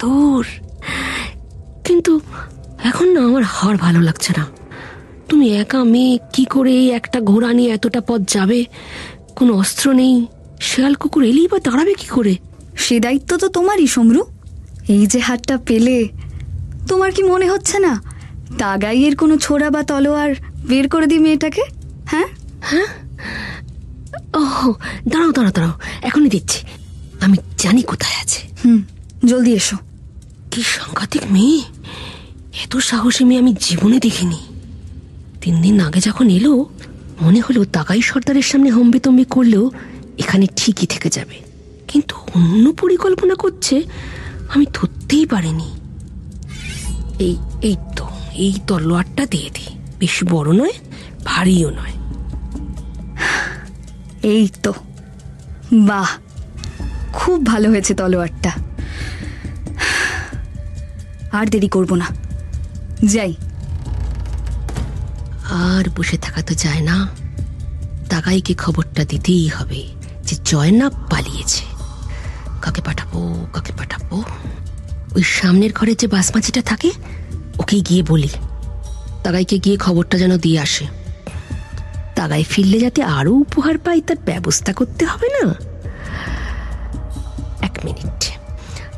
সুন্দর, কিন্তু এখন না আমার হার ভালো লাগছে না। তুমি একা মেয়ে, কি করে এই একটা ঘোড়া নিয়ে এতটা পথ যাবে? কোনো অস্ত্র নেই, শেয়াল কুকুর এলেই বা দাঁড়াবে কি করে? সে দায়িত্ব তো তোমারই সমরু। এই যে হাতটা পেলে, তোমার কি মনে হচ্ছে না তাগাইয়ের কোনো ছোড়া বা তলোয়ার বের করে দিই মেয়েটাকে? হ্যাঁ হ্যাঁ, ওহ, দাঁড়াও দাঁড়াও দাঁড়াও, এখনই দিচ্ছি। আমি জানি কোথায় আছে। জলদি এসো। কি সাংঘাতিক মেয়ে! এত সাহসী মেয়ে আমি জীবনে দেখিনি। 3 দিন আগে যখন এলো, মনে হলো তাগাই সর্দারের সামনে হম্বিতম্বি করলেও এখানে ঠিকই থেকে যাবে, কিন্তু অন্য পরিকল্পনা করছে আমি ধরতেই পারিনি। এই তলোয়ারটা দিয়ে দিই, বেশি বড় নয়, ভারীও নয়। এই তো, বাহ, খুব ভালো হয়েছে তলোয়ারটা। আর দেরি করব না, যাই। আর বসে থাকা তো যায় না, তাগাইকে খবরটা দিতেই হবে যে জয়নাব পালিয়েছে। কাকে পাঠাবো, কাকে পাঠাবো? ওই সামনের ঘরে যে বাসমাছিটা থাকে, ওকে গিয়ে বলি তাগাইকে গিয়ে খবরটা যেন দিয়ে আসে। তাগাই ফিরলে যাতে আরো উপহার পাই তার ব্যবস্থা করতে হবে না? 1 মিনিট,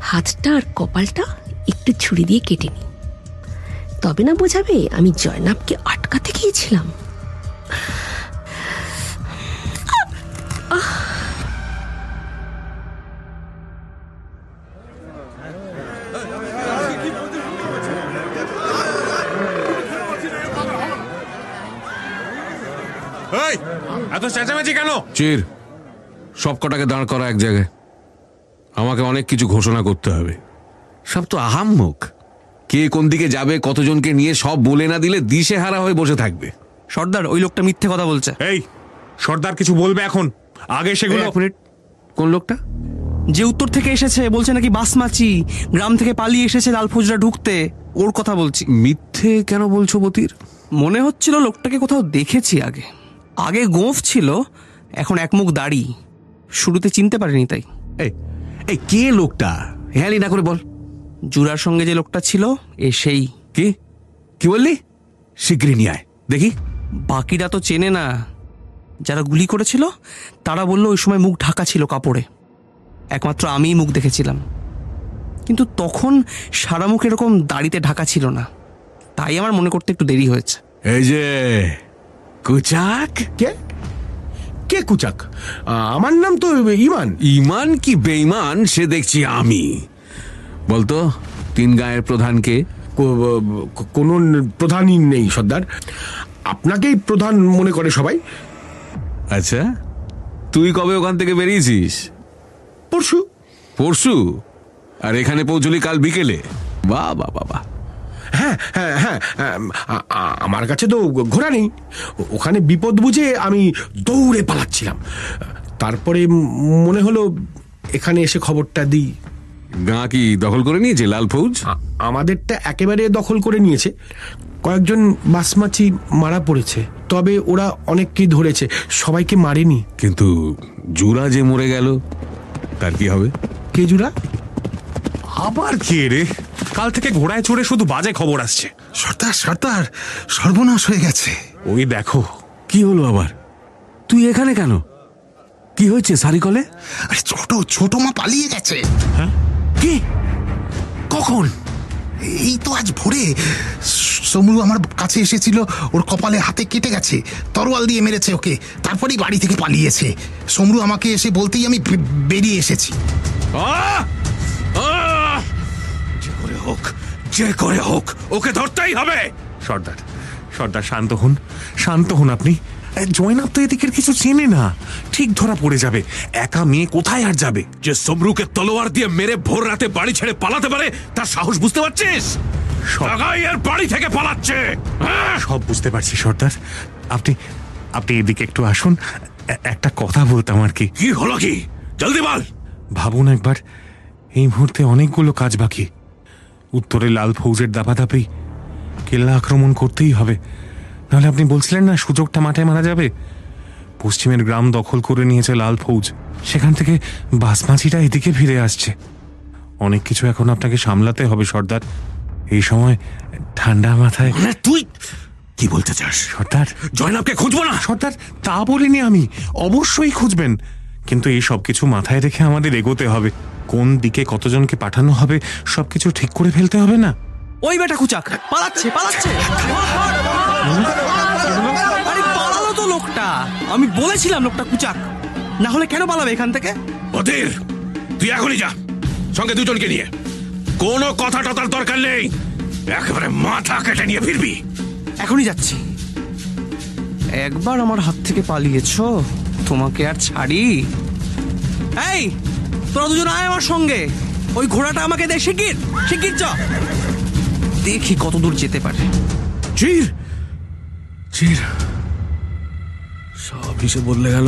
হাতটা আর কপালটা একটু ছুরি দিয়ে কেটে নি, তবে না বোঝাবে আমি জয়নাবকে আটকাতে গিয়েছিলাম। এত চেঁচামেচি কেন? চির, সব কটাকে দাঁড় করা এক জায়গায়। আমাকে অনেক কিছু ঘোষণা করতে হবে। সব তো আহাম্মক। কে কোন দিকে যাবে, কতজনকে নিয়ে সব বলে না দিলে দিশেহারা হয়ে বসে থাকবে। সর্দার, ওই লোকটা মিথ্যে কথা বলছে। এই সর্দার কিছু বলবে এখন, আগে সেগুলো। এক মিনিট, কোন লোকটা? যে উত্তর থেকে এসেছে, বলছে নাকি বাসমাচি গ্রাম থেকে পালিয়ে এসেছে লাল ফৌজরা ঢুকতে, ওর কথা বলছি। মিথ্যে কেন বলছো বতির? মনে হচ্ছিল লোকটাকে কোথাও দেখেছি আগে। আগে গোঁফ ছিল, এখন একমুখ দাড়ি। শুরুতে চিনতে পারিনি তাই। এই কে লোকটা? হ্যাঁ না করে বল। জুরার সঙ্গে যে লোকটা ছিল, সেই। কি বললি? শিগগিরই নিয়ে আয় দেখি। বাকিরা তো চেনে না। যারা গুলি করেছিল তারা বলল ওই সময় মুখ ঢাকা ছিল কাপড়ে, একমাত্র আমিই মুখ দেখেছিলাম। কিন্তু তখন সারা মুখ এরকম দাড়িতে ঢাকা ছিল না, তাই আমার মনে করতে একটু দেরি হয়েছে। এই যে কুচাক। কে কুচাক? আমার নাম তো ইমান। ইমান কি বেঈমান সে দেখছি আমি। বলতো 3 গাঁয়ের প্রধানকে? কোনো প্রধানই নেই সর্দার, আপনাকেই প্রধান মনে করে সবাই। আচ্ছা, তুই কবে ওখান থেকে বেরিয়েছিস? পরশু। পরশু? আর এখানে পৌঁছলি কাল বিকেলে? বাহ বাহ বাহ। হ্যাঁ হ্যাঁ হ্যাঁ, আমার কাছে তো ঘোড়া নেই। ওখানে বিপদ বুঝে আমি দৌড়ে পালাচ্ছিলাম, তারপরে মনে হলো এখানে এসে খবরটা দিই। গাঁ কি দখল করে নিয়েছে লাল ফৌজ? আমাদেরটা একেবারে দখল করে নিয়েছে। কয়েকজন বাসমাছি মারা পড়েছে, তবে ওরা অনেককেই ধরেছে, সবাইকে মারেনি। কিন্তু জুরা যে মরে গেল, তার কি হবে? কে জুরা? আবার কে রে? কাল থেকে ঘোড়ায় চড়ে শুধু বাজে খবর আসছে। সর্দার সর্দার, সর্বনাশ হয়ে গেছে। ওই দেখো। কি হলো আবার? তুই এখানে কেন? কি হয়েছে সারিকলে? আরে ছোট মা পালিয়ে গেছে। হ্যাঁ? কি? কখন? এই তো আজ ভোরে। সমরু আমার কাছে এসেছিল, ওর কপালে হাতে কেটে গেছে, তরোয়াল দিয়ে মেরেছে ওকে, তারপরেই বাড়ি থেকে পালিয়েছে। সমরু আমাকে এসে বলতেই আমি বেরিয়ে এসেছি। যে করে হোক ওকে ধরতেই হবে। সর্দার, সর্দার শান্ত হন, শান্ত হন আপনি। জয়নাব তো এদিকের কিছু চেনে না, ঠিক ধরা পড়ে যাবে। একা মেয়ে কোথায় আর যাবে? যে সমরুকে তলোয়ার দিয়ে মেরে ভোর রাতে বাড়ি ছেড়ে পালাতে পারে, তার সাহস বুঝতে পারছিস? এর বাড়ি থেকে পালাচ্ছে। সব বুঝতে পারছি সর্দার। আপনি আপনি এদিকে একটু আসুন, একটা কথা বলতাম আর কি। কি হলো কি? জলদি বল। ভাবুন একবার, এই মুহূর্তে অনেকগুলো কাজ বাকি। উত্তরে লাল ফৌজের দাপাদাপি, কেল্লা আক্রমণ করতেই হবে, নাহলে আপনি বলছিলেন না সুযোগটা মাঠে মারা যাবে। পশ্চিমের গ্রাম দখল করে নিয়েছে লাল ফৌজ, সেখান থেকে বাসমাছিটা এদিকে ফিরে আসছে। অনেক কিছু এখন আপনাকে সামলাতে হবে সর্দার। এই সময় ঠান্ডা মাথায়। মানে তুই কি বলতে চাস? সর্দার, জয়নাবকে খুঁজবো না? সর্দার, তা বলিনি আমি, অবশ্যই খুঁজবেন, কিন্তু এই সব কিছু মাথায় রেখে আমাদের এগোতে হবে। কোন দিকে কতজনকে পাঠানো হবে সবকিছু ঠিক করে ফেলতে হবে না? ওই বেটা কুচাক পালাচ্ছে পালাচ্ছে। আরে পালালো তো লোকটা, আমি বলেছিলাম লোকটা কুচাক, না হলে কেন পালাবে এখান থেকে? অধীর, তুই এখনই যা, সঙ্গে দুজনকে নিয়ে। কোনো কথা টথার দরকার নেই, একেবারে মাথা কেটে নিয়ে ফিরবি। এখনই যাচ্ছি। একবার আমার হাত থেকে পালিয়েছো, তোমাকে আর ছাড়ি? এই তোরা দুজন আয় আমার সঙ্গে, ওই ঘোড়াটা আমাকে দে, শিগগির শিগগির চ, দেখি কত দূর যেতে পারে। চির চির, সব হিসেব বদলে গেল,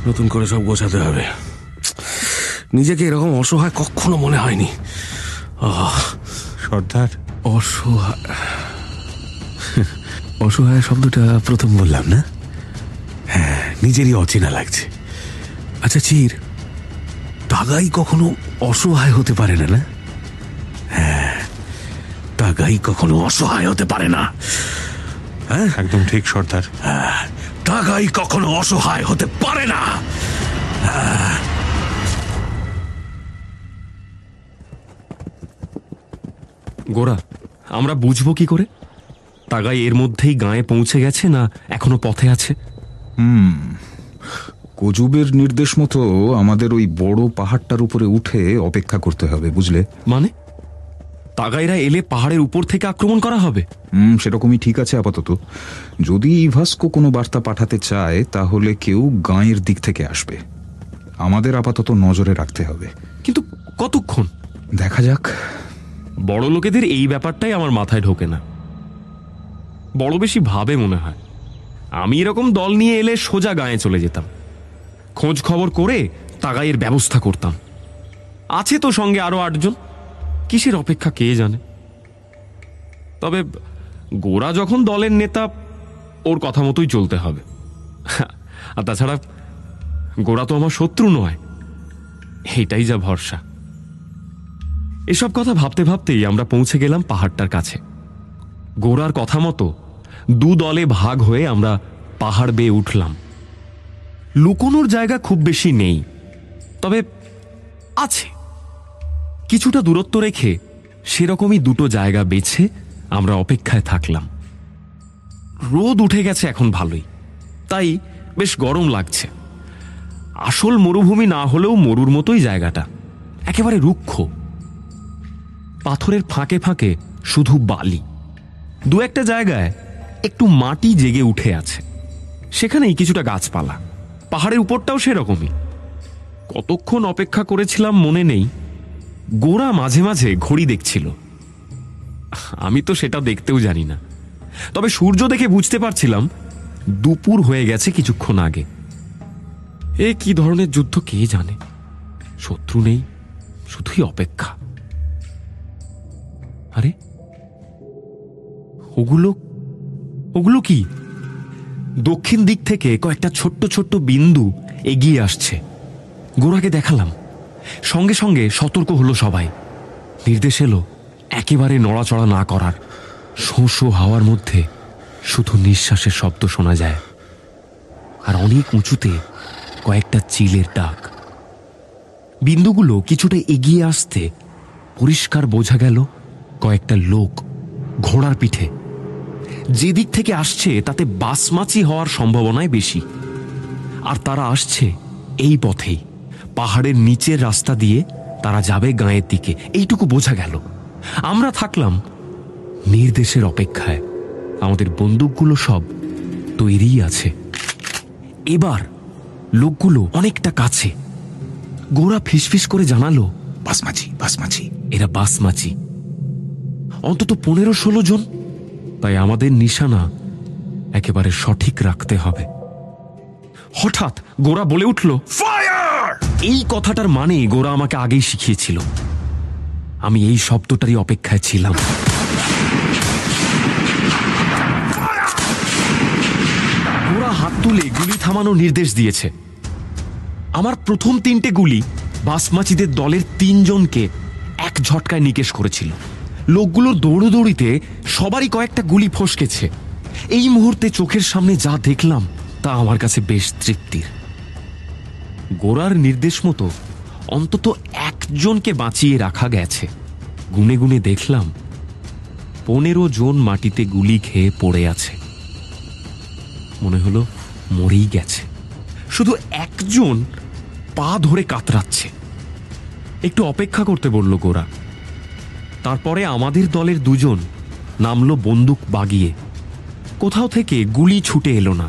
নতুন করে সব গোছাতে হবে। নিজেকে এরকম অসহায় কখনো মনে হয়নি। সর্দার, অসহায়, অসহায় শব্দটা প্রথম বললাম না? হ্যাঁ, নিজেরই অচেনা লাগছে। আচ্ছা চির, তাগাই কখনো অসহায় হতে পারে না, না? হ্যাঁ, তাগাই কখনো অসহায় হতে পারে না। হ্যাঁ, একদম ঠিক সর্দার। তাগাই কখনো অসহায় হতে পারে না। গোরা, আমরা বুঝবো কি করে তাগাই এর মধ্যেই গাঁয়ে পৌঁছে গেছে না এখনো পথে আছে? কজুবের নির্দেশ মতো আমাদের ওই বড় পাহাড়টার উপরে উঠে অপেক্ষা করতে হবে, বুঝলে? মানে তাগাইরা এলে পাহাড়ের উপর থেকে আক্রমণ করা হবে? সেরকমই ঠিক আছে আপাতত। যদি ইভাস্কো কোনো বার্তা পাঠাতে চায় তাহলে কেউ গাঁয়ের দিক থেকে আসবে। আমাদের আপাতত নজরে রাখতে হবে। কিন্তু কতক্ষণ? দেখা যাক। বড় লোকেদের এই ব্যাপারটাই আমার মাথায় ঢোকে না, বড় বেশি ভাবে মনে হয়। আমি এরকম দল নিয়ে এলে সোজা গাঁয়ে চলে যেতাম, খোঁজ খবর করে তাগাইয়ের ব্যবস্থা করতাম। আছে তো সঙ্গে আরো 8 জন, কিসের অপেক্ষা কে জানে। তবে গোরা যখন দলের নেতা, ওর কথা মতোই চলতে হবে। আর তাছাড়া গোরা তো আমার শত্রু নয়, এইটাই যা ভরসা। এসব কথা ভাবতে ভাবতেই আমরা পৌঁছে গেলাম পাহাড়টার কাছে। গোরার কথা মতো 2 দলে ভাগ হয়ে আমরা পাহাড় বেয়ে উঠলাম। লুকোনোর জায়গা খুব বেশি নেই, তবে আছে কিছুটা দূরত্ব রেখে। সেরকমই 2টো জায়গা বেছে আমরা অপেক্ষায় থাকলাম। রোদ উঠে গেছে এখন ভালোই, তাই বেশ গরম লাগছে। আসল মরুভূমি না হলেও মরুর মতোই জায়গাটা, একেবারে রুক্ষ। পাথরের ফাঁকে ফাঁকে শুধু বালি, 2-একটা জায়গায় একটু মাটি জেগে উঠে আছে, সেখানেই কিছুটা গাছপালা। পাহাড়ের উপরটাও সেরকমই। কতক্ষণ অপেক্ষা করেছিলাম মনে নেই। গোরা মাঝে মাঝে ঘড়ি দেখছিল, আমি তো সেটা দেখতেও জানি না। তবে সূর্য দেখে বুঝতে পারছিলাম দুপুর হয়ে গেছে কিছুক্ষণ আগে। এ কি ধরনের যুদ্ধ কে জানে। শত্রু নেই, শুধুই অপেক্ষা। আরে ওগুলো কি? দক্ষিণ দিক থেকে কয়েকটা ছোট্ট ছোট্ট বিন্দু এগিয়ে আসছে। গোরাকে দেখালাম, সঙ্গে সঙ্গে সতর্ক হলো সবাই। নির্দেশ এলো একেবারে নড়াচড়া না করার। শোঁ শোঁ হাওয়ার মধ্যে শুধু নিঃশ্বাসের শব্দ শোনা যায়, আর অনেক উঁচুতে কয়েকটা চিলের ডাক। বিন্দুগুলো কিছুটা এগিয়ে আসতে পরিষ্কার বোঝা গেল কয়েকটা লোক ঘোড়ার পিঠে। যে দিক থেকে আসছে তাতে বাসমাচি হওয়ার সম্ভাবনাই বেশি। আর তারা আসছে এই পথেই, পাহাড়ের নিচের রাস্তা দিয়ে তারা যাবে গাঁয়ের দিকে, এইটুকু বোঝা গেল। আমরা থাকলাম নির্দেশের অপেক্ষায়। আমাদের বন্দুকগুলো সব তৈরি আছে। এবার লোকগুলো অনেকটা কাছে। গোরা ফিসফিস করে জানালো, বাসমাচি। এরা বাসমাচি, অন্তত 15-16 জন। তাই আমাদের নিশানা একেবারে সঠিক রাখতে হবে। হঠাৎ গোরা বলে উঠল, ফায়ার! এই কথাটার মানে গোরা আমাকে আগেই শিখিয়েছিল। আমি এই শব্দটারই অপেক্ষায় ছিলাম। গোরা হাত তুলে গুলি থামানোর নির্দেশ দিয়েছে। আমার প্রথম 3টে গুলি বাসমাচিদের দলের 3 জনকে এক ঝটকায় নিকেশ করেছিল। লোকগুলোর দৌড়োদৌড়িতে সবারই কয়েকটা গুলি ফসকেছে। এই মুহূর্তে চোখের সামনে যা দেখলাম তা আমার কাছে বেশ তৃপ্তির। গোরার নির্দেশ মতো অন্তত 1 জনকে বাঁচিয়ে রাখা গেছে। গুনে গুনে দেখলাম 15 জন মাটিতে গুলি খেয়ে পড়ে আছে। মনে হলো মরেই গেছে। শুধু 1 জন পা ধরে কাতরাচ্ছে। একটু অপেক্ষা করতে বলল গোরা। তারপরে আমাদের দলের 2 জন নামলো বন্দুক বাগিয়ে। কোথাও থেকে গুলি ছুটে এলো না,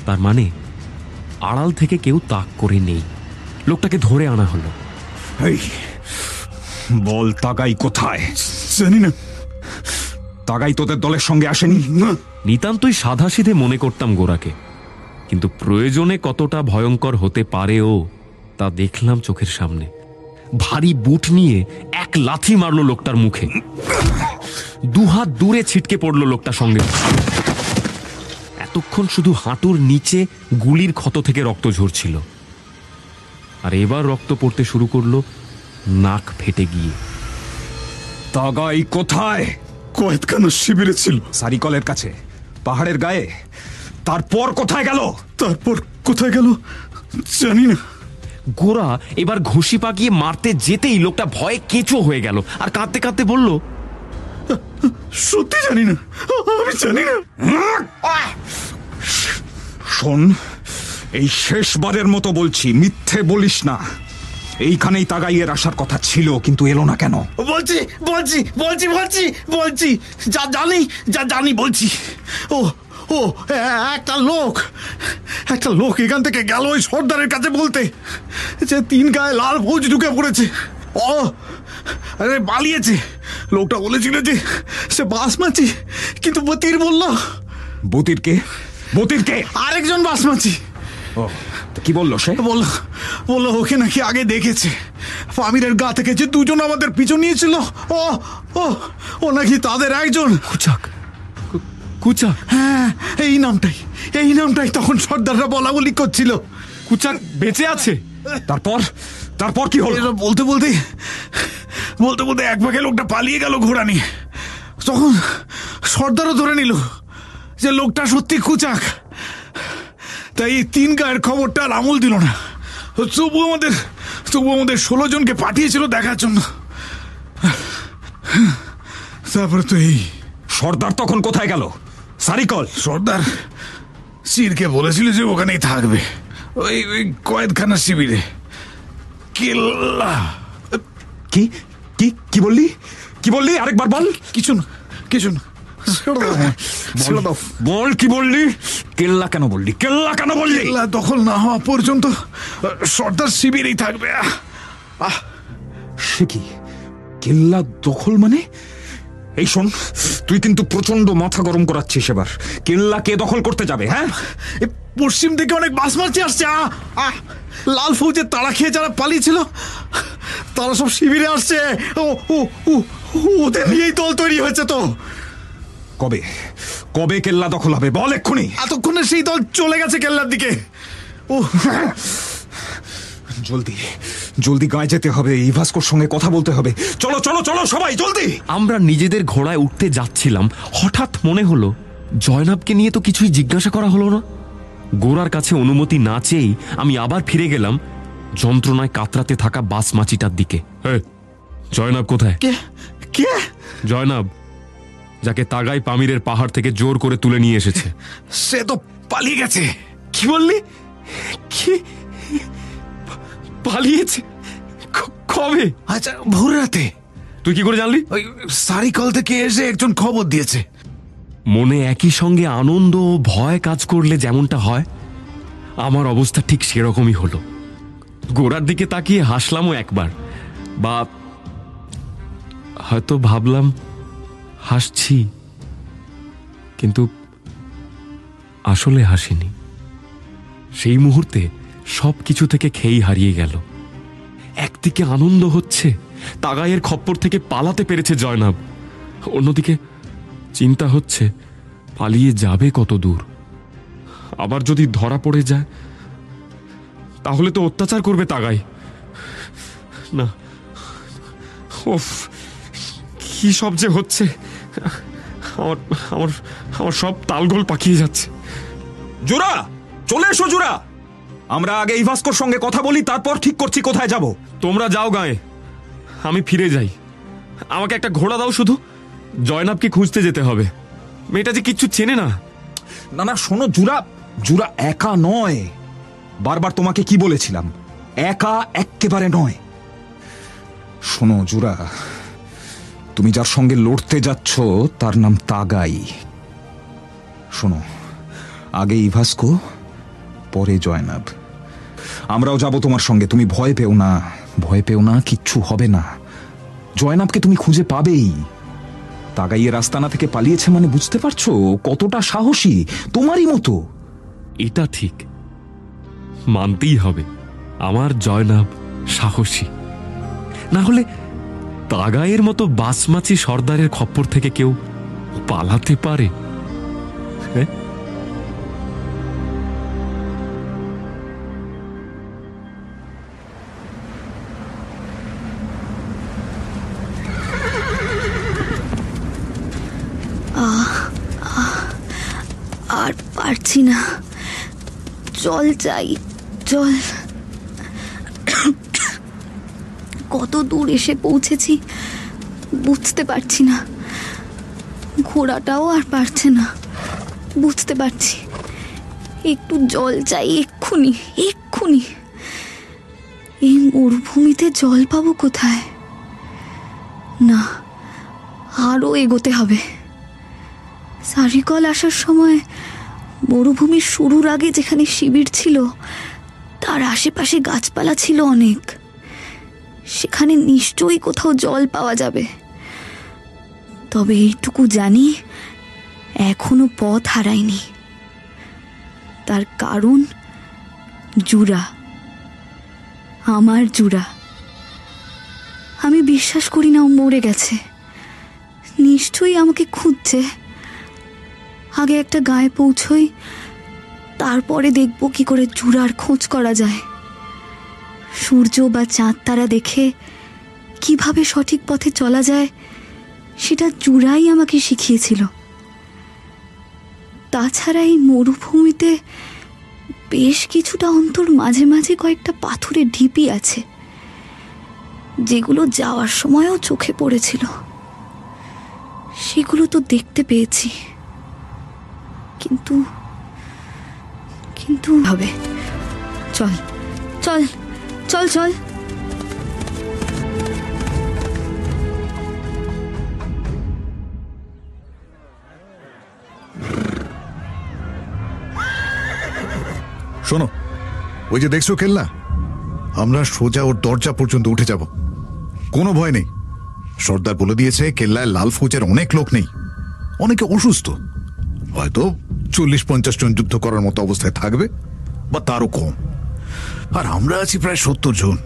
তার মানে আড়াল থেকে কেউ তাক করে নেই। লোকটাকে ধরে আনা হলো। এই বল, তাগাই কোথায়? জানি না। তাগাই তোদের দলের সঙ্গে আসেনি? নিতান্তই সাধাসিধে মনে করতাম গোরাকে, কিন্তু প্রয়োজনে কতটা ভয়ঙ্কর হতে পারেও তা দেখলাম চোখের সামনে। ভারী বুট নিয়ে 1 লাথি মারলো লোকটার মুখে। 2 হাত দূরে ছিটকে পড়লো লোকটার সঙ্গে। এতক্ষণ শুধু হাঁটুর নিচে গুলির ক্ষত থেকে রক্ত ঝরছিল, আর এবার রক্ত পড়তে শুরু করলো নাক ফেটে গিয়ে। তাগাই কোথায়? কয়েকখানা শিবিরে ছিল। সারিকলের কাছে, পাহাড়ের গায়ে। তারপর কোথায় গেল? তারপর কোথায় গেল জানি না। গোরা এবার ঘুষি পাকিয়ে মারতে যেতেই লোকটা ভয়ে কেঁচো হয়ে গেল আর কাঁদতে কাঁদতে বলল, সত্যি জানি না, আমি জানি না। শোন, এই শেষবারের মতো বলছি, মিথ্যে বলিস না। এইখানেই তাগাইয়ের আসার কথা ছিল, কিন্তু এলো না কেন? বলছি বলছি বলছি বলছি বলছি যা জানি বলছি। ও ও একটা লোক এখান থেকে গেল ওই সর্দারের কাছে বলতে যে 3 গায়ে লাল ফৌজ ঢুকে পড়েছে। ও আরে পালিয়েছে। লোকটা বলেছিল যে সে বাসমাচি, কিন্তু বতির বলল। বতির কে? বতির কে? আরেকজন বাসমাচি। ও, কি বললো সে? বললো ওকে নাকি আগে দেখেছে। পামিরের গা থেকে যে 2 জন আমাদের পিছু নিয়েছিল, ও ও ও নাকি তাদের একজন। কুচাক? হ্যাঁ, এই নামটাই তখন সর্দাররা বলা বলি করছিল। কুচাক বেঁচে আছে? তারপর কি হলো? বলতে বলতে এক ভাগে লোকটা পালিয়ে গেল ঘোড়া নিয়ে। তখন সর্দারও ধরে নিল যে লোকটা সত্যি কুচাক। তাই এই 3 গায়ের খবরটা আর আমল দিল না। তবু আমাদের 16 জনকে পাঠিয়েছিল দেখার জন্য। তারপরে তো এই সর্দার তখন কোথায় গেল? সারিকল? সর্দার সিরকে বলেছিল যে ওখানেই থাকবে, ওই কয়েকখানা শিবিরে। কেল্লা। কি কি কি বললি? কি বললি? আরেকবার বল। কিছু না বল, কি বললি? কেল্লা কেন বললি? কেল্লা দখল না হওয়া পর্যন্ত সর্দার শিবিরেই থাকবে। সে কি? কেল্লা দখল মানে? এই শোন, তুই কিন্তু প্রচন্ড মাথা গরম করাচ্ছিস এবার। কেল্লা কে দখল করতে যাবে? হ্যাঁ, পশ্চিম থেকে অনেক বাসমার্চি আসছে। লাল ফৌজের তাড়া খেয়ে যারা পালিয়েছিল তারা সব শিবিরে আসছে। ওদের নিয়েই দল তৈরি হয়েছে। তো কবে কেল্লা দখল হবে? বল এক্ষুনি। এতক্ষণে সেই দল চলে গেছে কেল্লার দিকে। জলদি গায়ে যেতে হবে, ইভাস্কোর সঙ্গে কথা বলতে হবে। চলো সবাই জলদি। আমরা নিজেদের ঘোড়ায় উঠতে যাচ্ছিলাম, হঠাৎ মনে হলো জয়নাবকে নিয়ে তো কিছুই জিজ্ঞাসা করা হলো না। গোরার কাছে অনুমতি না চেয়েই আমি আবার ফিরে গেলাম যন্ত্রণায় কাতরাতে থাকা বাসমাচিটার দিকে। জয়নাব কোথায়? কে? জয়নাব, যাকে তাগাই পামিরের পাহাড় থেকে জোর করে তুলে নিয়ে এসেছে। সে তো পালিয়ে গেছে। কি বললি? কি পালিয়েছে? কবে? আচ্ছা, ভোর রাতে। তুই কি করে জানলি? ওই সারিকল থেকে এসে একজন খবর দিয়েছে। মনে একই সঙ্গে আনন্দ ও ভয় কাজ করলে যেমনটা হয়, আমার অবস্থা ঠিক সেরকমই হলো। গোরার দিকে তাকিয়ে হাসলামও একবার, বা হয়তো ভাবলাম হাসছি, কিন্তু আসলে হাসিনি। সেই মুহূর্তে সব কিছু থেকে খেই হারিয়ে গেল। একদিকে আনন্দ হচ্ছে, তাগাইয়ের খপ্পর থেকে পালাতে পেরেছে জয়নাব। অন্যদিকে চিন্তা হচ্ছে পালিয়ে যাবে কত দূর। আবার যদি ধরা পড়ে যায় তাহলে তো অত্যাচার করবে তাগাই। না, ওফ, কি সব যে হচ্ছে, আমার আমার আমার সব তালগোল পাকিয়ে যাচ্ছে। জোড়া, চলে এসো জোড়া। আমরা আগে ইভাস্কোর সঙ্গে কথা বলি, তারপর ঠিক করছি কোথায় যাব। তোমরা যাও গায়ে, আমি ফিরে যাই। আমাকে একটা ঘোড়া দাও শুধু, জয়নাবকে খুঁজতে যেতে হবে। মেয়েটা যে কিচ্ছু চেনে না। না না, শোনো জোড়া, জোড়া একা নয়। বারবার তোমাকে কি বলেছিলাম, একা একেবারে নয়। শোনো জোড়া, তুমি যার সঙ্গে লড়তে যাচ্ছ তার নাম তাগাই। শোনো, আগে ইভাস্কো, পরে জয়নাব। আমরাও যাব তোমার সঙ্গে, তুমি ভয় পেও না, ভয় পেও না, কিচ্ছু হবে না। জয়নাবকে তুমি খুঁজে পাবেই। তাগাইয়ের আস্তানা থেকে পালিয়েছে মানে বুঝতে পারছো কতটা সাহসী, তোমারই মতো। এটা ঠিক, মানতেই হবে, আমার জয়নাব সাহসী। না হলে তাগাইয়ের মতো বাসমাচি সর্দারের খপ্পর থেকে কেউ পালাতে পারে? হ্যাঁ, আর পারছি না, জল চাই, জল। কত দূর এসে পৌঁছেছি বুঝতে পারছি না, ঘোড়াটাও আর পারছে না, বুঝতে পারছি। একটু জল চাই, এক্ষুনি এক্ষুনি। এই মরুভূমিতে জল পাবো কোথায়? না, আরও এগোতে হবে। সারিকল আসার সময় মরুভূমির শুরুর আগে যেখানে শিবির ছিল তার আশেপাশে গাছপালা ছিল অনেক, সেখানে নিশ্চয়ই কোথাও জল পাওয়া যাবে। তবে এইটুকু জানি, এখনো পথ হারাইনি। তার কারণ জুরা, আমার জুরা। আমি বিশ্বাস করি না ও মরে গেছে, নিশ্চয়ই আমাকে খুঁজছে। আগে একটা গায়ে পৌঁছই, তারপরে দেখব কি করে জুরার খোঁজ করা যায়। সূর্য বা চাঁদ তারা দেখে কিভাবে সঠিক পথে চলা যায় সেটা জুরাই আমাকে শিখিয়েছিল। তাছাড়া এই মরুভূমিতে বেশ কিছুটা অন্তর মাঝে মাঝে কয়েকটা পাথুরে ঢিপি আছে, যেগুলো যাওয়ার সময়ও চোখে পড়েছিল। সেগুলো তো দেখতে পেয়েছি, কিন্তু কিন্তু হবে। চল চল চল চল। শোনো, ওই যে দেখছো কেল্লা, আমরা সোজা ওর দরজা পর্যন্ত উঠে যাব, কোনো ভয় নেই। সর্দার বলে দিয়েছে কেল্লায় লাল ফৌজের অনেক লোক নেই, অনেকে অসুস্থ, হয়তো 40-50 জন যুদ্ধ করার মতো অবস্থায় থাকবে বা তারও কম। আর আমরা আছি প্রায় 70 জন।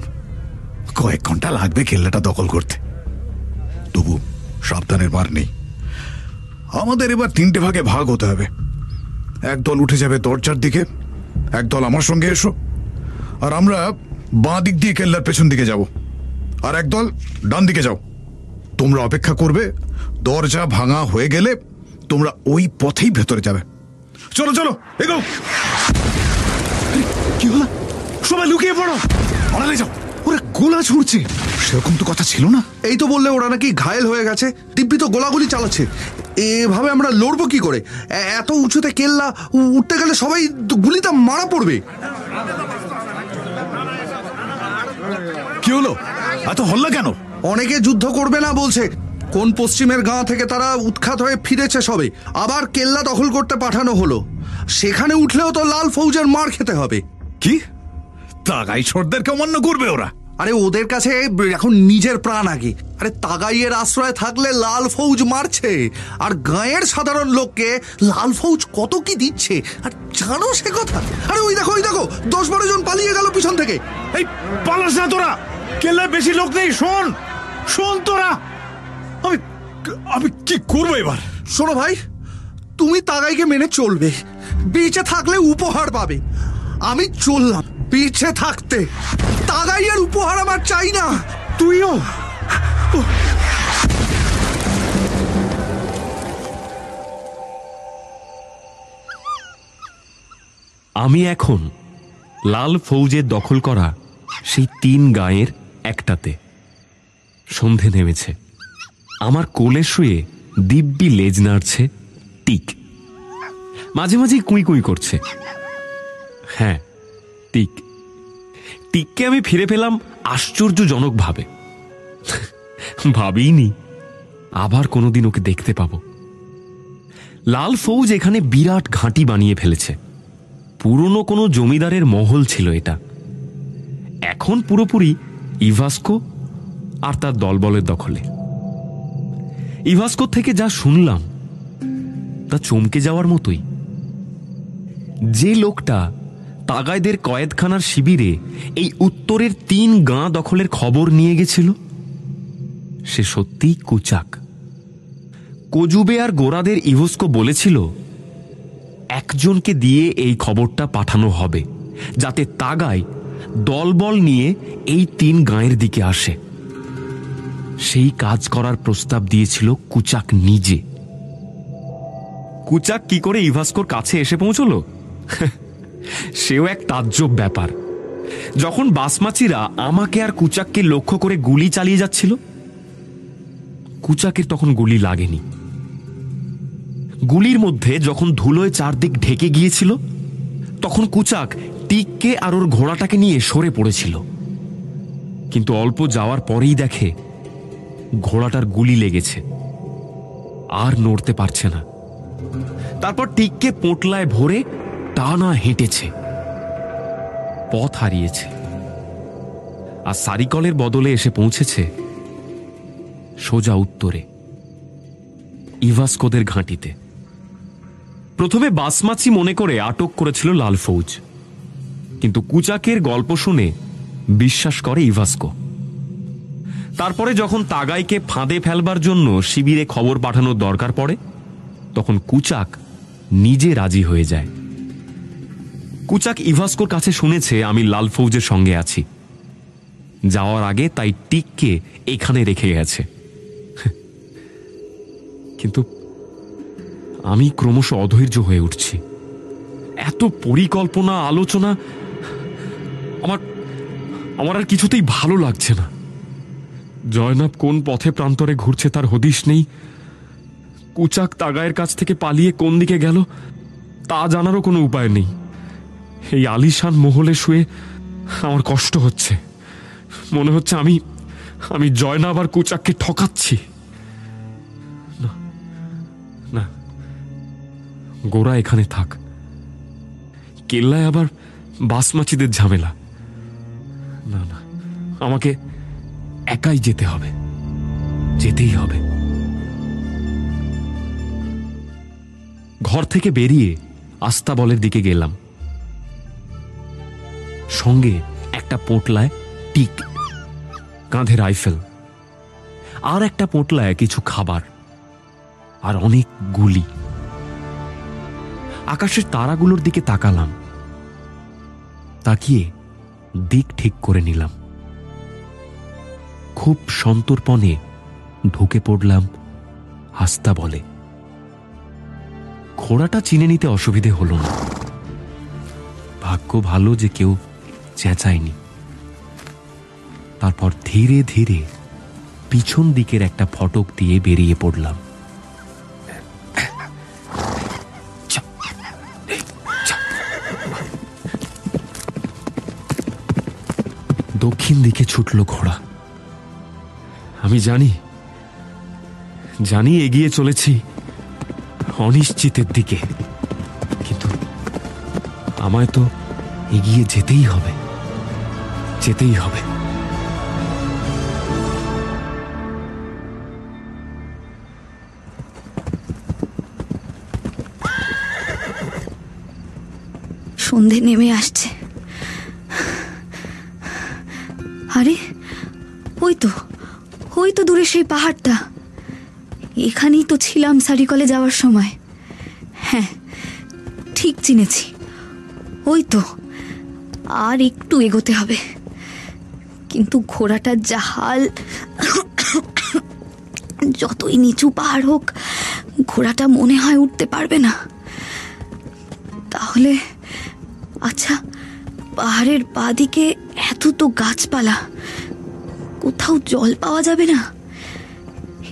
কয়েক ঘন্টা লাগবে কেল্লাটা দখল করতে। তবু সাবধানের মার নেই। আমাদের এবার 3টে ভাগে ভাগ হতে হবে। একদল উঠে যাবে দরজার দিকে, একদল আমার সঙ্গে এসো, আর আমরা বাঁ দিক দিয়ে কেল্লার পেছন দিকে যাব, আর একদল ডান দিকে যাও। তোমরা অপেক্ষা করবে, দরজা ভাঙা হয়ে গেলে তোমরা ওই পথেই ভেতরে যাবে। চলো চলো, এগো। কি হলো? সবাই লুকিয়ে পড়ো, আড়ালে যাও। ওরা গোলা ছুড়ছে। সেরকম তো কথা ছিল না। এই তো বললে ওরা নাকি ঘায়েল হয়ে গেছে, দিব্যি তো গোলাগুলি চালাচ্ছে। এভাবে আমরা লড়বো কি করে? এত উঁচুতে কেল্লা, উঠতে গেলে সবাই গুলিতে মারা পড়বে। কি হলো? এত হল্লা কেন? অনেকে যুদ্ধ করবে না বলছে। কোন পশ্চিমের গাঁ থেকে তারা উৎখাত হয়ে ফিরেছে সবে, আবার কেল্লা দখল করতে পাঠানো হলো। সেখানে উঠলেও তো লাল ফৌজের মার খেতে হবে। কি তাগাই সর্দারকে অমান্য করবে ওরা? আরে ওদের কাছে এখন নিজের প্রাণ আগে। আরে তাগাইয়ের আশ্রয় থাকলে লাল ফৌজ মারছে, আর গাঁয়ের সাধারণ লোককে লাল ফৌজ কত কি দিচ্ছে আর জানো সে কথা? আরে ওই দেখো, ওই দেখো, 10-12 জন পালিয়ে গেল পিছন থেকে। এই পালাস না তোরা, কেল্লায় বেশি লোক নেই। শোন শোন তোরা, আমি কি করবো এবার? শোনো ভাই, তুমি তাগাইকে মেনে চলবে, বেঁচে থাকলে উপহার পাবে। আমি চললাম পিছে থাকতে। তাগাইয়ের উপহার আমার চাই না। তুইও? আমি এখন লাল ফৌজের দখল করা সেই 3 গাঁয়ের একটাতে। সন্ধে নেমেছে। আমার কোলে শুয়ে দিব্যি লেজ নাড়ছে টিক। মাঝে মাঝে কুই কুই করছে। হ্যাঁ, টিক। টিককে আমি ফিরে পেলাম আশ্চর্যজনকভাবে। ভাবিনি আবার কোনোদিন ওকে দেখতে পাবো। লাল ফৌজ এখানে বিরাট ঘাঁটি বানিয়ে ফেলেছে। পুরনো কোনো জমিদারের মহল ছিল এটা। এখন পুরোপুরি ইভাস্কো আর তার দলবলের দখলে। ইভাস্কো থেকে যা শুনলাম তা চমকে যাওয়ার মতোই। যে লোকটা তাগাইদের কয়েদখানার শিবিরে এই উত্তরের 3 গাঁ দখলের খবর নিয়ে গেছিল সে সত্যিই কুচাক। কজুবে আর গোরাদের ইভাস্কো বলেছিল একজনকে দিয়ে এই খবরটা পাঠানো হবে যাতে তাগাই দলবল নিয়ে এই 3 গাঁয়ের দিকে আসে। সেই কাজ করার প্রস্তাব দিয়েছিল কুচাক নিজে। কুচাক কি করে ইভাস্কোর কাছে এসে পৌঁছলো সেও এক তাজ্জব ব্যাপার। যখন বাসমাচিরা আমাকে আর কুচাককে লক্ষ্য করে গুলি চালিয়ে যাচ্ছিল, কুচাকের তখন গুলি লাগেনি। গুলির মধ্যে যখন ধুলোয় চারদিক ঢেকে গিয়েছিল তখন কুচাক টিককে আর ওর ঘোড়াটাকে নিয়ে সরে পড়েছিল। কিন্তু অল্প যাওয়ার পরেই দেখে ঘোড়াটার গুলি লেগেছে, আর নড়তে পারছে না। তারপর টিককে পোঁটলায় ভরে টানা হেঁটেছে, পথ হারিয়েছে, আর সারিকলের বদলে এসে পৌঁছেছে সোজা উত্তরে ইভাস্কোদের ঘাঁটিতে। প্রথমে বাসমাচি মনে করে আটক করেছিল লাল ফৌজ, কিন্তু কুচাকের গল্প শুনে বিশ্বাস করে ইভাস্কো। তারপরে যখন তাগাইকে ফাঁদে ফেলবার জন্য শিবিরে খবর পাঠানোর দরকার পড়ে তখন কুচাক নিজে রাজি হয়ে যায়। কুচাক ইভাস্কোর কাছে শুনেছে আমি লাল ফৌজের সঙ্গে আছি। যাওয়ার আগে তাই টিককে এখানে রেখে গেছে। কিন্তু আমি ক্রমশ অধৈর্য হয়ে উঠছি। এত পরিকল্পনা আলোচনা আমার আর কিছুতেই ভালো লাগছে না। জয়নাব কোন পথে প্রান্তরে ঘুরছে তার হদিশ নেই। কুচাক তাগায়ের কাছ থেকে পালিয়ে কোন দিকে গেল তা জানারও কোনো উপায় নেই। এই আলিশান মহলে শুয়ে আমার কষ্ট হচ্ছে। মনে হচ্ছে আমি জয়নাব আর কুচাককে ঠকাচ্ছি। না, গোরা এখানে থাক। কেল্লায় আবার বাসমাচিদের ঝামেলা। না না, আমাকে একাই যেতে হবে, যেতেই হবে। ঘর থেকে বেরিয়ে আস্তাবলের দিকে গেলাম। সঙ্গে একটা পোটলায় টিক, কাঁধে রাইফেল, আর একটা পোটলায় কিছু খাবার, আর অনেক গুলি। আকাশের তারাগুলোর দিকে তাকালাম। তাকিয়ে দিক ঠিক করে নিলাম। খুব সন্তর্পণে ঢুকে পড়লাম আস্তাবলে। ঘোড়াটা চিনে নিতে অসুবিধে হলো না। ভাগ্য ভালো যে কেউ চেঁচায়নি। তারপর ধীরে ধীরে পিছন দিকের একটা ফটক দিয়ে বেরিয়ে পড়লাম। দক্ষিণ দিকে ছুটল ঘোড়া। আমি জানি এগিয়ে চলেছি অনিশ্চিতের দিকে, কিন্তু আমায় তো এগিয়ে যেতেই হবে। সন্ধে নেমে আসছে। আরে ওই তো দূরে সেই পাহাড়টা। এখানেই তো ছিলাম সারিকলে যাওয়ার সময়। হ্যাঁ, ঠিক চিনেছি। ওই তো, আর একটু এগোতে হবে, কিন্তু ঘোড়াটার যা হাল, যতই নিচু পাহাড় হোক ঘোড়াটা মনে হয় উঠতে পারবে না। তাহলে আচ্ছা, পাহাড়ের বাঁদিকে এত তো গাছপালা, কোথাও জল পাওয়া যাবে না?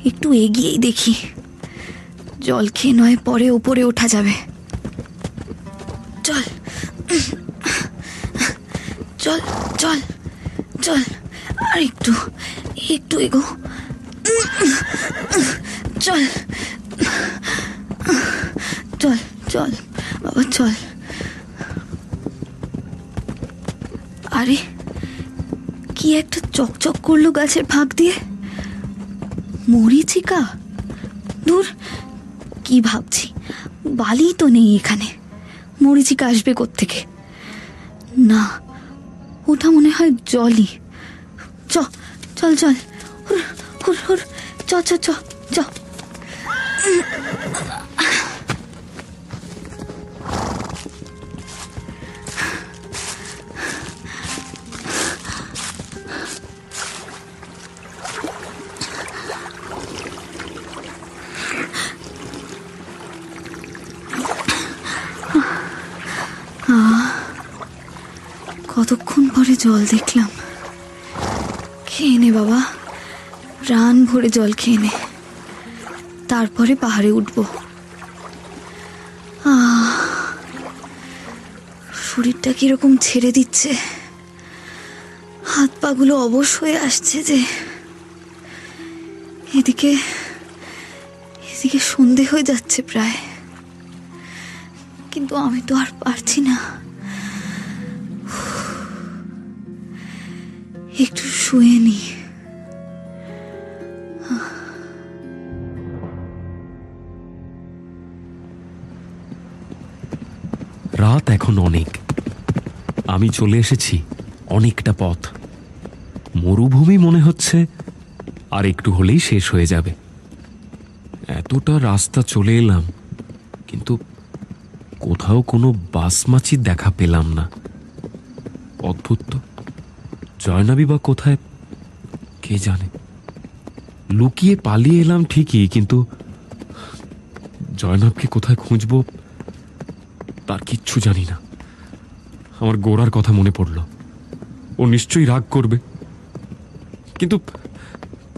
একটু এগিয়েই দেখি, জল খেয়ে নয় পরে ওপরে ওঠা যাবে। চল চল চল চল, আর একটু একটু এগো, চল চল চল বাবা চল। আরে কি একটা চকচক করলো গাছের ফাঁক দিয়ে, মরিচিকা? দূর, কি ভাবছি, বালি তো নেই এখানে, মরিচিকা আসবে কোত্থেকে? না, ওটা মনে হয় জলই। চল চল চল, হুর হুর হুর, চ চ চ চ। কতক্ষণ পরে জল দেখলাম। খেয়ে নে বাবা, প্রাণ ভরে জল খেয়ে নে, তারপরে পাহাড়ে উঠব। শরীরটা কিরকম ছেড়ে দিচ্ছে, হাত পাগুলো অবশ হয়ে আসছে যে। এদিকে এদিকে সন্ধে হয়ে যাচ্ছে প্রায়, কিন্তু আমি তো আর পারছি না। একটু শুয়ে নি। রাত এখন অনেক, আমি চলে এসেছি অনেকটা পথ। মরুভূমি মনে হচ্ছে আর একটু হলেই শেষ হয়ে যাবে। এতটা রাস্তা চলে এলাম, কিন্তু কোথাও কোনো বাস মাছির দেখা পেলাম না। অদ্ভুত তো, জয়নাবী বা কোথায় কে জানে। লুকিয়ে পালিয়ে এলাম ঠিকই, কিন্তু জয়নাবকে কোথায় খুঁজবো তার কিচ্ছু জানি না। আমার গোড়ার কথা মনে পড়ল, ও নিশ্চয়ই রাগ করবে, কিন্তু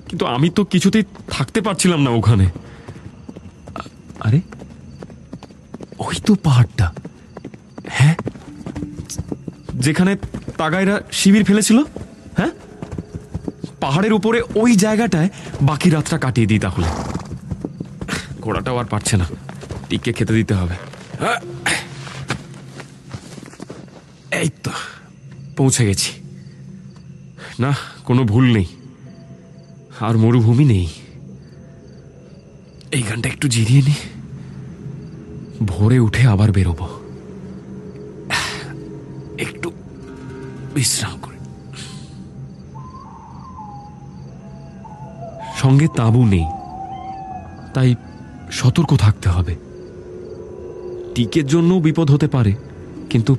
কিন্তু আমি তো কিছুতেই থাকতে পারছিলাম না ওখানে। আরে ওই তো পাহাড়টা, হ্যাঁ, যেখানে তাগাইরা শিবির ফেলেছিল। হ্যাঁ, পাহাড়ের উপরে ওই জায়গাটায় বাকি রাতটা কাটিয়ে দিই তাহলে। ঘোড়াটাও আর পারছে না, টিকে খেতে দিতে হবে। এই তো পৌঁছে গেছি। না, কোনো ভুল নেই, আর মরুভূমি নেই। এইখানটা একটু জিরিয়ে নি, ভোরে উঠে আবার বেরোবো। একটু বিশ্রাম করে। সঙ্গে তাঁবু নেই, তাই সতর্ক থাকতে হবে। টিকের জন্য বিপদ হতে পারে, কিন্তু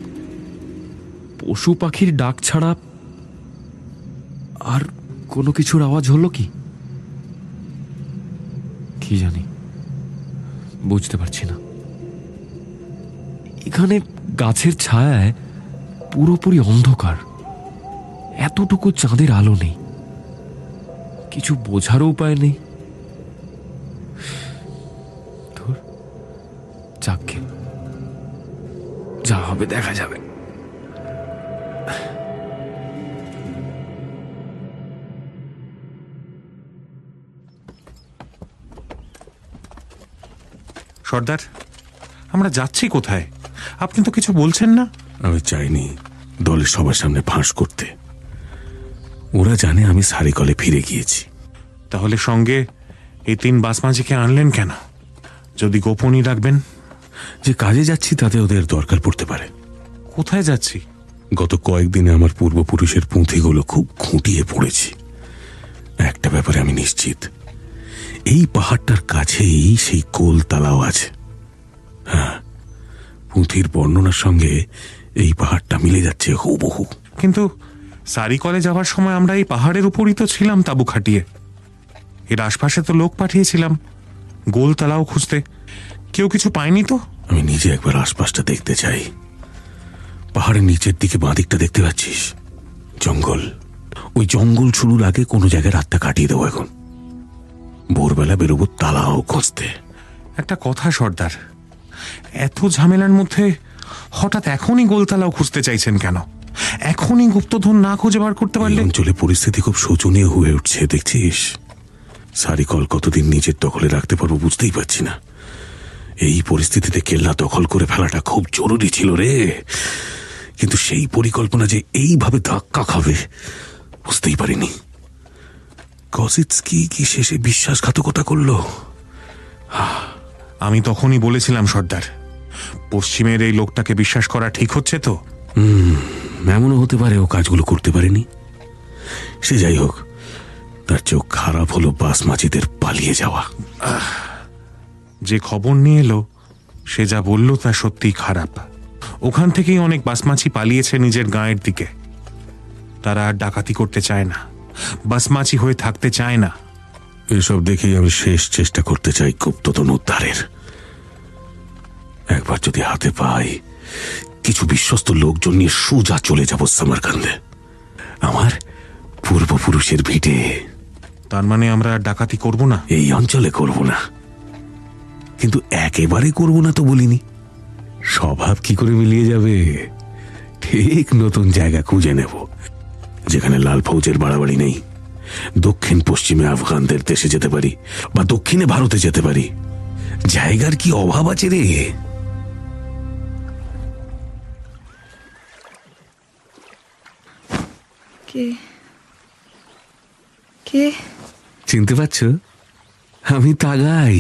পশু পাখির ডাক ছাড়া আর কোনো কিছুর আওয়াজ হলো কি জানি, বুঝতে পারছি না। এখানে গাছের ছায়ায় পুরোপুরি অন্ধকার, এতটুকু চাঁদের আলো নেই, কিছু বোঝারও উপায় নেই। যাকে যা হবে দেখা যাবে। সর্দার, আমরা যাচ্ছি কোথায়? আপনি তো কিছু বলছেন না। আমি চাইনি দলের সবার সামনে ফাঁস করতে। ওরা জানে আমি সারিকলে ফিরে গিয়েছি। তাহলে সঙ্গে এই 3 বাসমাঝিকে আনলেন কেন? যদি গোপনই রাখবেন। যে কাজে যাচ্ছি তাতে ওদের দরকার পড়তে পারে। কোথায় যাচ্ছি? গত কয়েকদিনে আমার পূর্বপুরুষের পুঁথিগুলো খুব খুঁটিয়ে পড়েছি। একটা ব্যাপারে আমি নিশ্চিত, এই পাহাড়টার কাছেই সেই কোল তালাও আছে। হ্যাঁ, পুঁথির বর্ণনার সঙ্গে এই পাহাড়টা মিলে যাচ্ছে হুবহু। কিন্তু সারিকলে যাওয়ার সময় আমরা এই পাহাড়ের উপরই তো ছিলাম তাঁবু খাটিয়ে। এর আশপাশে তো লোক পাঠিয়েছিলাম গোলতলাও খুঁজতে, কেউ কিছু পায়নি তো। আমি নিজে একবার আশপাশটা দেখতে চাই। পাহাড়ের নিচের দিকে বাঁদিকটা দেখতে পাচ্ছিস? জঙ্গল। ওই জঙ্গল শুরুর আগে কোনো জায়গায় রাতটা কাটিয়ে দেবো। এখন ভোরবেলা বেরোবো তালাও খুঁজতে। একটা কথা সর্দার, এত ঝামেলার মধ্যে হঠাৎ এখনই গোলতলাও খুঁজতে চাইছেন কেন? এখনই গুপ্তধন না খুঁজে বার করতে পারলে? অঞ্চলে পরিস্থিতি খুব শোচনীয় হয়ে উঠছে, দেখছিস? সারিকল কতদিন নিজের দখলে রাখতে পারবো বুঝতেই পারছি না। এই পরিস্থিতিতে কেল্লা দখল করে ফেলাটা খুব জরুরি ছিল রে। কিন্তু সেই পরিকল্পনা যে এইভাবে ধাক্কা খাবে বুঝতেই পারিনি। কসিৎস্কি কি শেষে বিশ্বাসঘাতকতা করলো? আমি তখনই বলেছিলাম সর্দার, পশ্চিমের এই লোকটাকে বিশ্বাস করা ঠিক হচ্ছে তো? এমনও হতে পারে ও কাজগুলো করতে পারেনি। সে যাই হোক, তার চোখ খারাপ হলো বাসমাচিদের পালিয়ে যাওয়া। যে খবর নিয়ে এলো সে যা বলল তা সত্যিই খারাপ। ওখান থেকেই অনেক বাসমাছি পালিয়েছে নিজের গাঁয়ের দিকে। তারা আর ডাকাতি করতে চায় না, বাসমাছি হয়ে থাকতে চায় না। এসব দেখেই আমি শেষ চেষ্টা করতে চাই গুপ্তধন উদ্ধারের। একবার যদি হাতে পাই, কিছু বিশ্বস্ত লোকজন নিয়ে সোজা চলে যাব সমরকান্দে, আমার পূর্বপুরুষের ভিটে। তার মানে আমরা আর ডাকাতি করব না? এই অঞ্চলে করব না, কিন্তু একেবারে করব না তো বলিনি। স্বভাব কি করে মিলিয়ে যাবে? ঠিক নতুন জায়গা খুঁজে নেব, যেখানে লাল ফৌজের বাড়াবাড়ি নেই। দক্ষিণ পশ্চিমে আফগানদের দেশে যেতে পারি, বা দক্ষিণে ভারতে যেতে পারি। জায়গার কি অভাব আছে রে? কে কে? চিনতে পারছ? আমি তাগাই।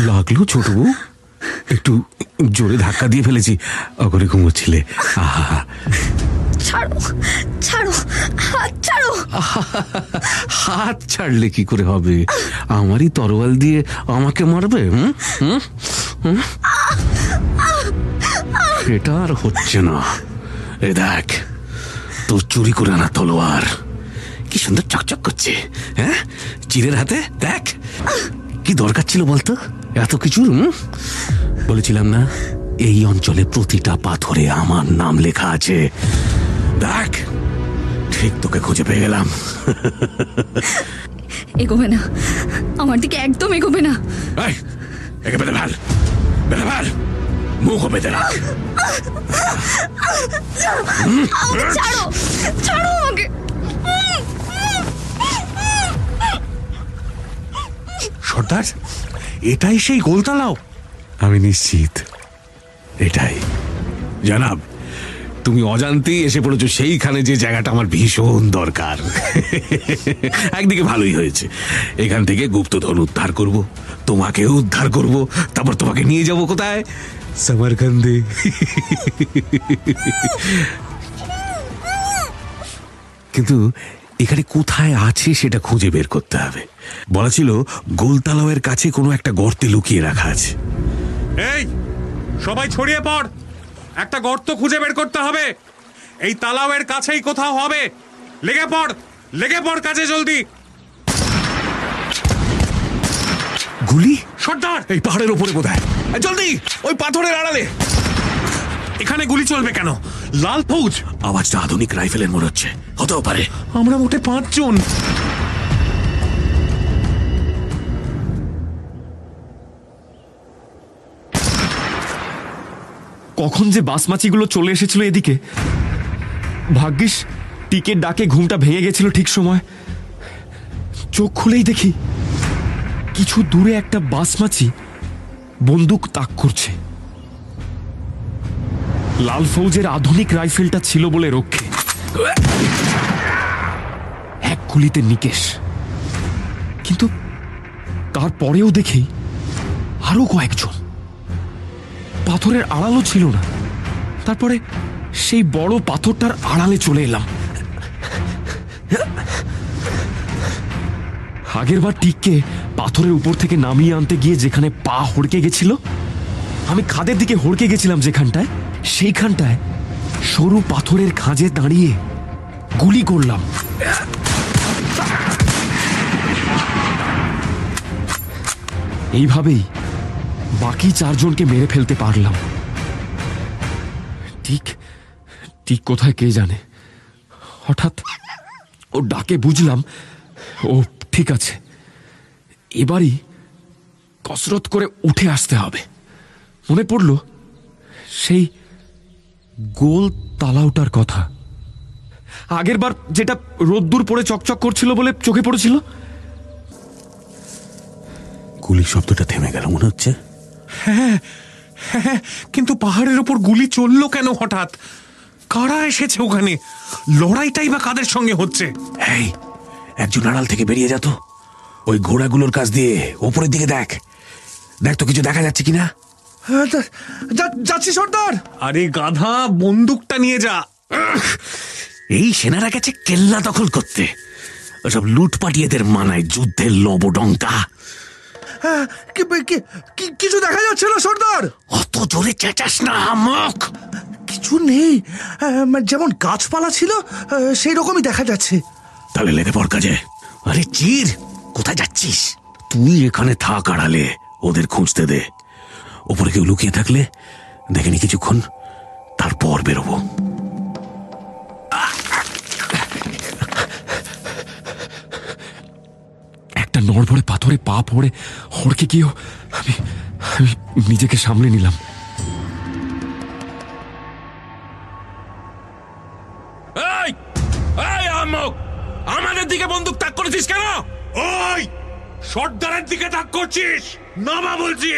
লাগলো ছোট বউ? একটু জোরে ধাক্কা দিয়ে ফেলেছি, অগরে ঘুমোচ্ছিলে। আহা, ছাড়ো ছাড়ো, হাত ছাড়ো। হাত ছাড়লে কি করে হবে? আমারই তরোয়াল দিয়ে আমাকে মারবে? এটা আর হচ্ছে না। এ দেখ, তোর চুরি করে আনা তলোয়ার কি সুন্দর চকচক করছে। হ্যাঁ, চিরের হাতে দেখ। কি দরকার ছিল বলতো এত কিছুর? বলেছিলাম না, এই অঞ্চলে প্রতিটা পাথরে আমার নাম লেখা আছে। দেখ, ঠিক তোকে খুঁজে পেয়ে গেলাম। এগোবে না, আমার দিকে একদম এগোবে না। একে বেঁধে ফেল, বেঁধে ফেল, মুখ বেঁধে রাখ। ছাড়ো ছাড়ো আমাকে। সর্দার, এটাই সেই গোলতলাও? আমি নিশ্চিত এটাই। জানাব, তুমি অজান্তেই এসে পড়েছো সেইখানে যে জায়গাটা আমার ভীষণ দরকার। একদিকে ভালোই হয়েছে, এখান থেকে গুপ্তধন উদ্ধার করব, তোমাকেও উদ্ধার করব, তারপর তোমাকে নিয়ে যাব কোথায়? সমরকান্দে। কিন্তু এখানে কোথায় আছে সেটা খুঁজে বের করতে হবে। বলা ছিল গোলতালাওয়ের কাছে কোনো একটা গর্তে লুকিয়ে রাখা আছে। এই সবাই ছড়িয়ে পড়, একটা গর্ত খুঁজে বের করতে হবে। এই তালাওয়ের কাছেই কোথাও হবে। লেগে পড়, লেগে পড় কাজে, জলদি। গুলি? সর্দার, এই পাহাড়ের উপরে বোধহয়। জলদি, ওই পাথরের আড়ালে। এখানে গুলি চলবে কেন? লাল ফৌজ। আওয়াজটা আধুনিক রাইফেলের মনে হচ্ছে, হতেও পারে। আমরা মোটে 5 জন। কখন যে বাসমাচিগুলো চলে এসেছিল এদিকে। ভাগ্যিস টিকের ডাকে ঘুমটা ভেঙে গেছিল ঠিক সময়। চোখ খুলেই দেখি কিছু দূরে একটা বাসমাচি বন্দুক তাক করছে। লাল ফৌজের আধুনিক রাইফেলটা ছিল বলে রক্ষে। এক গুলিতে নিকেশ। কিন্তু তারপরেও দেখি আরো কয়েকজন। পাথরের আড়ালও ছিল না। তারপরে সেই বড় পাথরটার আড়ালে চলে এলাম। আগের বার টিককে পাথরের উপর থেকে নামিয়ে আনতে গিয়ে যেখানে পা হড়কে গেছিল, আমি খাদের দিকে হড়কে গেছিলাম যেখানটায়, সেইখানটায় সরু পাথরের খাঁজে দাঁড়িয়ে গুলি করলাম। এইভাবেই বাকি 4 জনকে মেরে ফেলতে পারলাম। ঠিক ঠিক কোথায় কে জানে, হঠাৎ ও ডাকে বুঝলাম ও ঠিক আছে, এবারই কসরত করে উঠে আসতে হবে। মনে পড়ল সেই গোল তালাওটার কথা, আগের বার যেটা রোদ্দুর পড়ে চকচক করছিল বলে চোখে পড়েছিল। গুলির শব্দটা থেমে গেল মনে হচ্ছে। হ্যাঁ হ্যাঁ, কিন্তু পাহাড়ের ওপর গুলি চললো কেন হঠাৎ? কারা এসেছে ওখানে? লড়াইটাই বা কাদের সঙ্গে হচ্ছে? এই, একজন আড়াল থেকে বেরিয়ে যা তো। ওই ঘোড়াগুলোর কাছ দিয়ে ওপরের দিকে দেখ, দেখ তো কিছু দেখা যাচ্ছে কিনা। যাচ্ছি সর্দার। আরে গাধা, বন্দুকটা নিয়ে যা। এই সেনারা গেছে কেল্লা দখল করতে, ওসব লুটপাটিয়েদের মানায় যুদ্ধের লবডঙ্কা। কিছু দেখা যাচ্ছে না সর্দার। অত জোরে চেঁচাস না মুখ। কিছু নেই, যেমন গাছপালা ছিল সেই রকমই দেখা যাচ্ছে। তাহলে লেগে পড় কাজে। আরে চির, কোথায় যাচ্ছিস? তুই এখানে থাক আড়ালে, ওদের খুঁজতে দে। ওপরে কেউ লুকিয়ে থাকলে দেখে নি কিছুক্ষণ, তারপর বেরোবো। একটা নড়বড়ে পাথরে পা পড়ে হড়কে গিয়েও আমি নিজেকে সামলে নিলাম। আমাদের দিকে বন্দুক তাক করেছিস কেন? ওই সর্দারের দিকে তাক করছিস? নামা বলছি।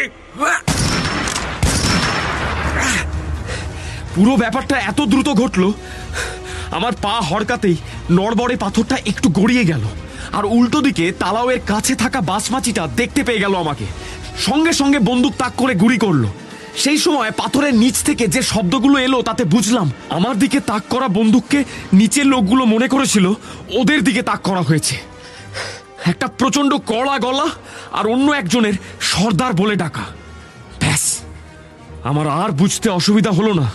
পুরো ব্যাপারটা এত দ্রুত ঘটল, আমার পা হড়কাতেই নড়বড়ে পাথরটা একটু গড়িয়ে গেল, আর উল্টো দিকে তালাওয়ের কাছে থাকা বাসমাচিটা দেখতে পেয়ে গেল আমাকে। সঙ্গে সঙ্গে বন্দুক তাক করে গুলি করলো। সেই সময় পাথরের নিচ থেকে যে শব্দগুলো এলো তাতে বুঝলাম আমার দিকে তাক করা বন্দুককে নিচের লোকগুলো মনে করেছিল ওদের দিকে তাক করা হয়েছে। একটা প্রচন্ড কড়া গলা আর অন্য একজনের সর্দার বলে ডাকা। ব্যাস, আমার আর বুঝতে অসুবিধা হলো না।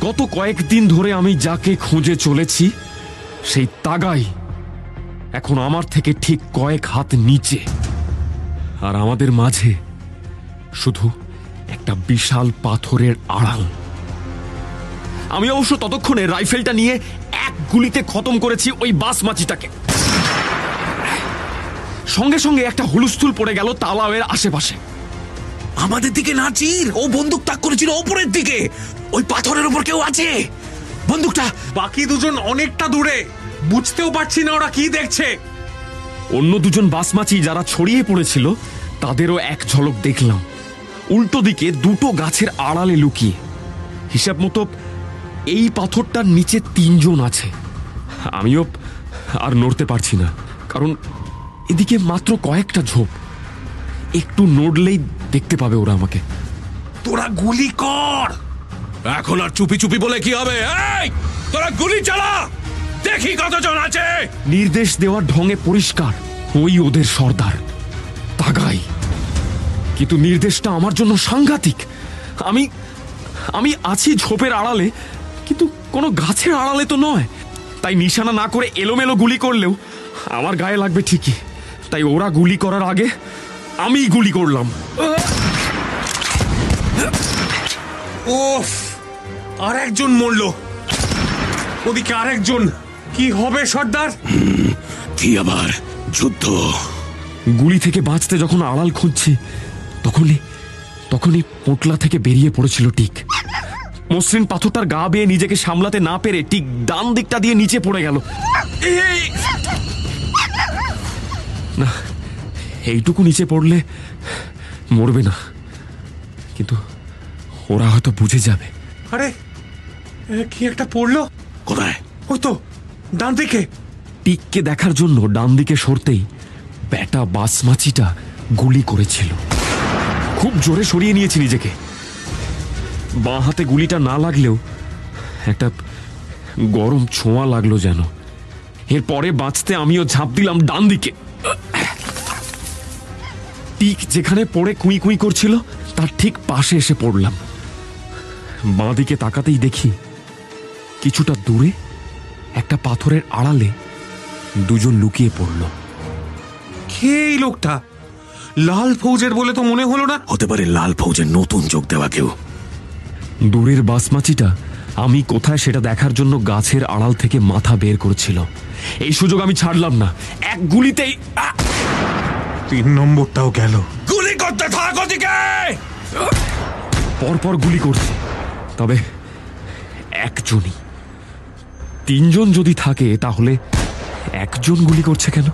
গত কয়েকদিন ধরে আমি যাকে খুঁজে চলেছি সেই তাগাই এখন আমার থেকে ঠিক কয়েক হাত নিচে, আর আমাদের মাঝে শুধু একটা বিশাল পাথরের আড়াল। আমি অবশ্য ততক্ষণে রাইফেলটা নিয়ে এক গুলিতে খতম করেছি ওই বাসমাচিটাকে। সঙ্গে সঙ্গে একটা হুলস্থুল পড়ে গেল তালাওয়ের আশেপাশে। আমাদের দিকে না চির, ও বন্দুক তাক করেছিল ওপরের দিকে। ওই পাথরের উপর কেউ আছে। বন্দুকটা বাকি দুজন অনেকটা দূরে, বুঝতেও পারছি না ওরা কি দেখছে। অন্য দুজন বাসমাচি যারা ছড়িয়ে পড়েছিল তাদেরও এক ঝলক দেখলাম, উল্টো দিকে দুটো গাছের আড়ালে লুকিয়ে। হিসাব মতো এই পাথরটার নিচে 3 জন আছে। আমিও আর নড়তে পারছি না, কারণ এদিকে মাত্র কয়েকটা ঝোপ, একটু নড়লেই দেখতে পাবে ওরা আমাকে। তোরা গুলি কর। এখন আর চুপি চুপি বলে কি হবে? এই, তোরা গুলি চালা, দেখি কতজন আছে। নির্দেশ দেওয়ার ঢঙে পরিষ্কার ওই ওদের সর্দার তাগাই, কিন্তু নির্দেশটা আমার জন্য সাংঘাতিক। আমি আমি আছি ঝোপের আড়ালে, কিন্তু কোনো গাছের আড়ালে তো নয়। তাই নিশানা না করে এলোমেলো গুলি করলেও আমার গায়ে লাগবে ঠিকই। তাই ওরা গুলি করার আগে আমি গুলি করলাম। ওফ, আর একজন মরলো। ওদিকে আরেকজন। কি হবে সর্দার? কি আবার যুদ্ধ? গুলি থেকে বাঁচতে যখন আড়াল খুঁজছি তখনই পোটলা থেকে বেরিয়ে পড়েছিল টিক। মসৃণ পাথরটার গা বেয়ে নিজেকে সামলাতে না পেরে টিক ডান দিকটা দিয়ে নিচে পড়ে গেল। না, এইটুকু নিচে পড়লে মরবে না, কিন্তু ওরা হয়তো বুঝে যাবে। আরে কি একটা পড়লো। কোথায়? ওই তো ডান দিকে। টিককে দেখার জন্য ডান দিকে সরতেই ব্যাটা বাসমাচিটা গুলি করেছিল। খুব জোরে সরিয়ে নিয়েছি নিজেকে। বাঁ হাতে গুলিটা না লাগলেও একটা গরম ছোঁয়া লাগলো যেন। এরপরে বাঁচতে আমিও ঝাঁপ দিলাম ডান দিকে। টিক যেখানে পড়ে কুই কুই করছিল তার ঠিক পাশে এসে পড়লাম। বাঁ দিকে তাকাতেই দেখি কিছুটা দূরে একটা পাথরের আড়ালে দুজন লুকিয়ে পড়ল। কে এই লোকটা? লাল ফৌজের বলে তো মনে হলো না। হতে পারে লাল ফৌজের নতুন যোগ দেওয়া কেউ। দূরের বাসমাচিটা আমি কোথায় সেটা দেখার জন্য গাছের আড়াল থেকে মাথা বের করেছিল। এই সুযোগ আমি ছাড়লাম না। এক গুলিতেই 3 নম্বরটাও গেল। গুলি করতে থাক ওদিকে। পরপর গুলি করছে, তবে একজনই। 3 জন যদি থাকে তাহলে একজন গুলি করছে কেন?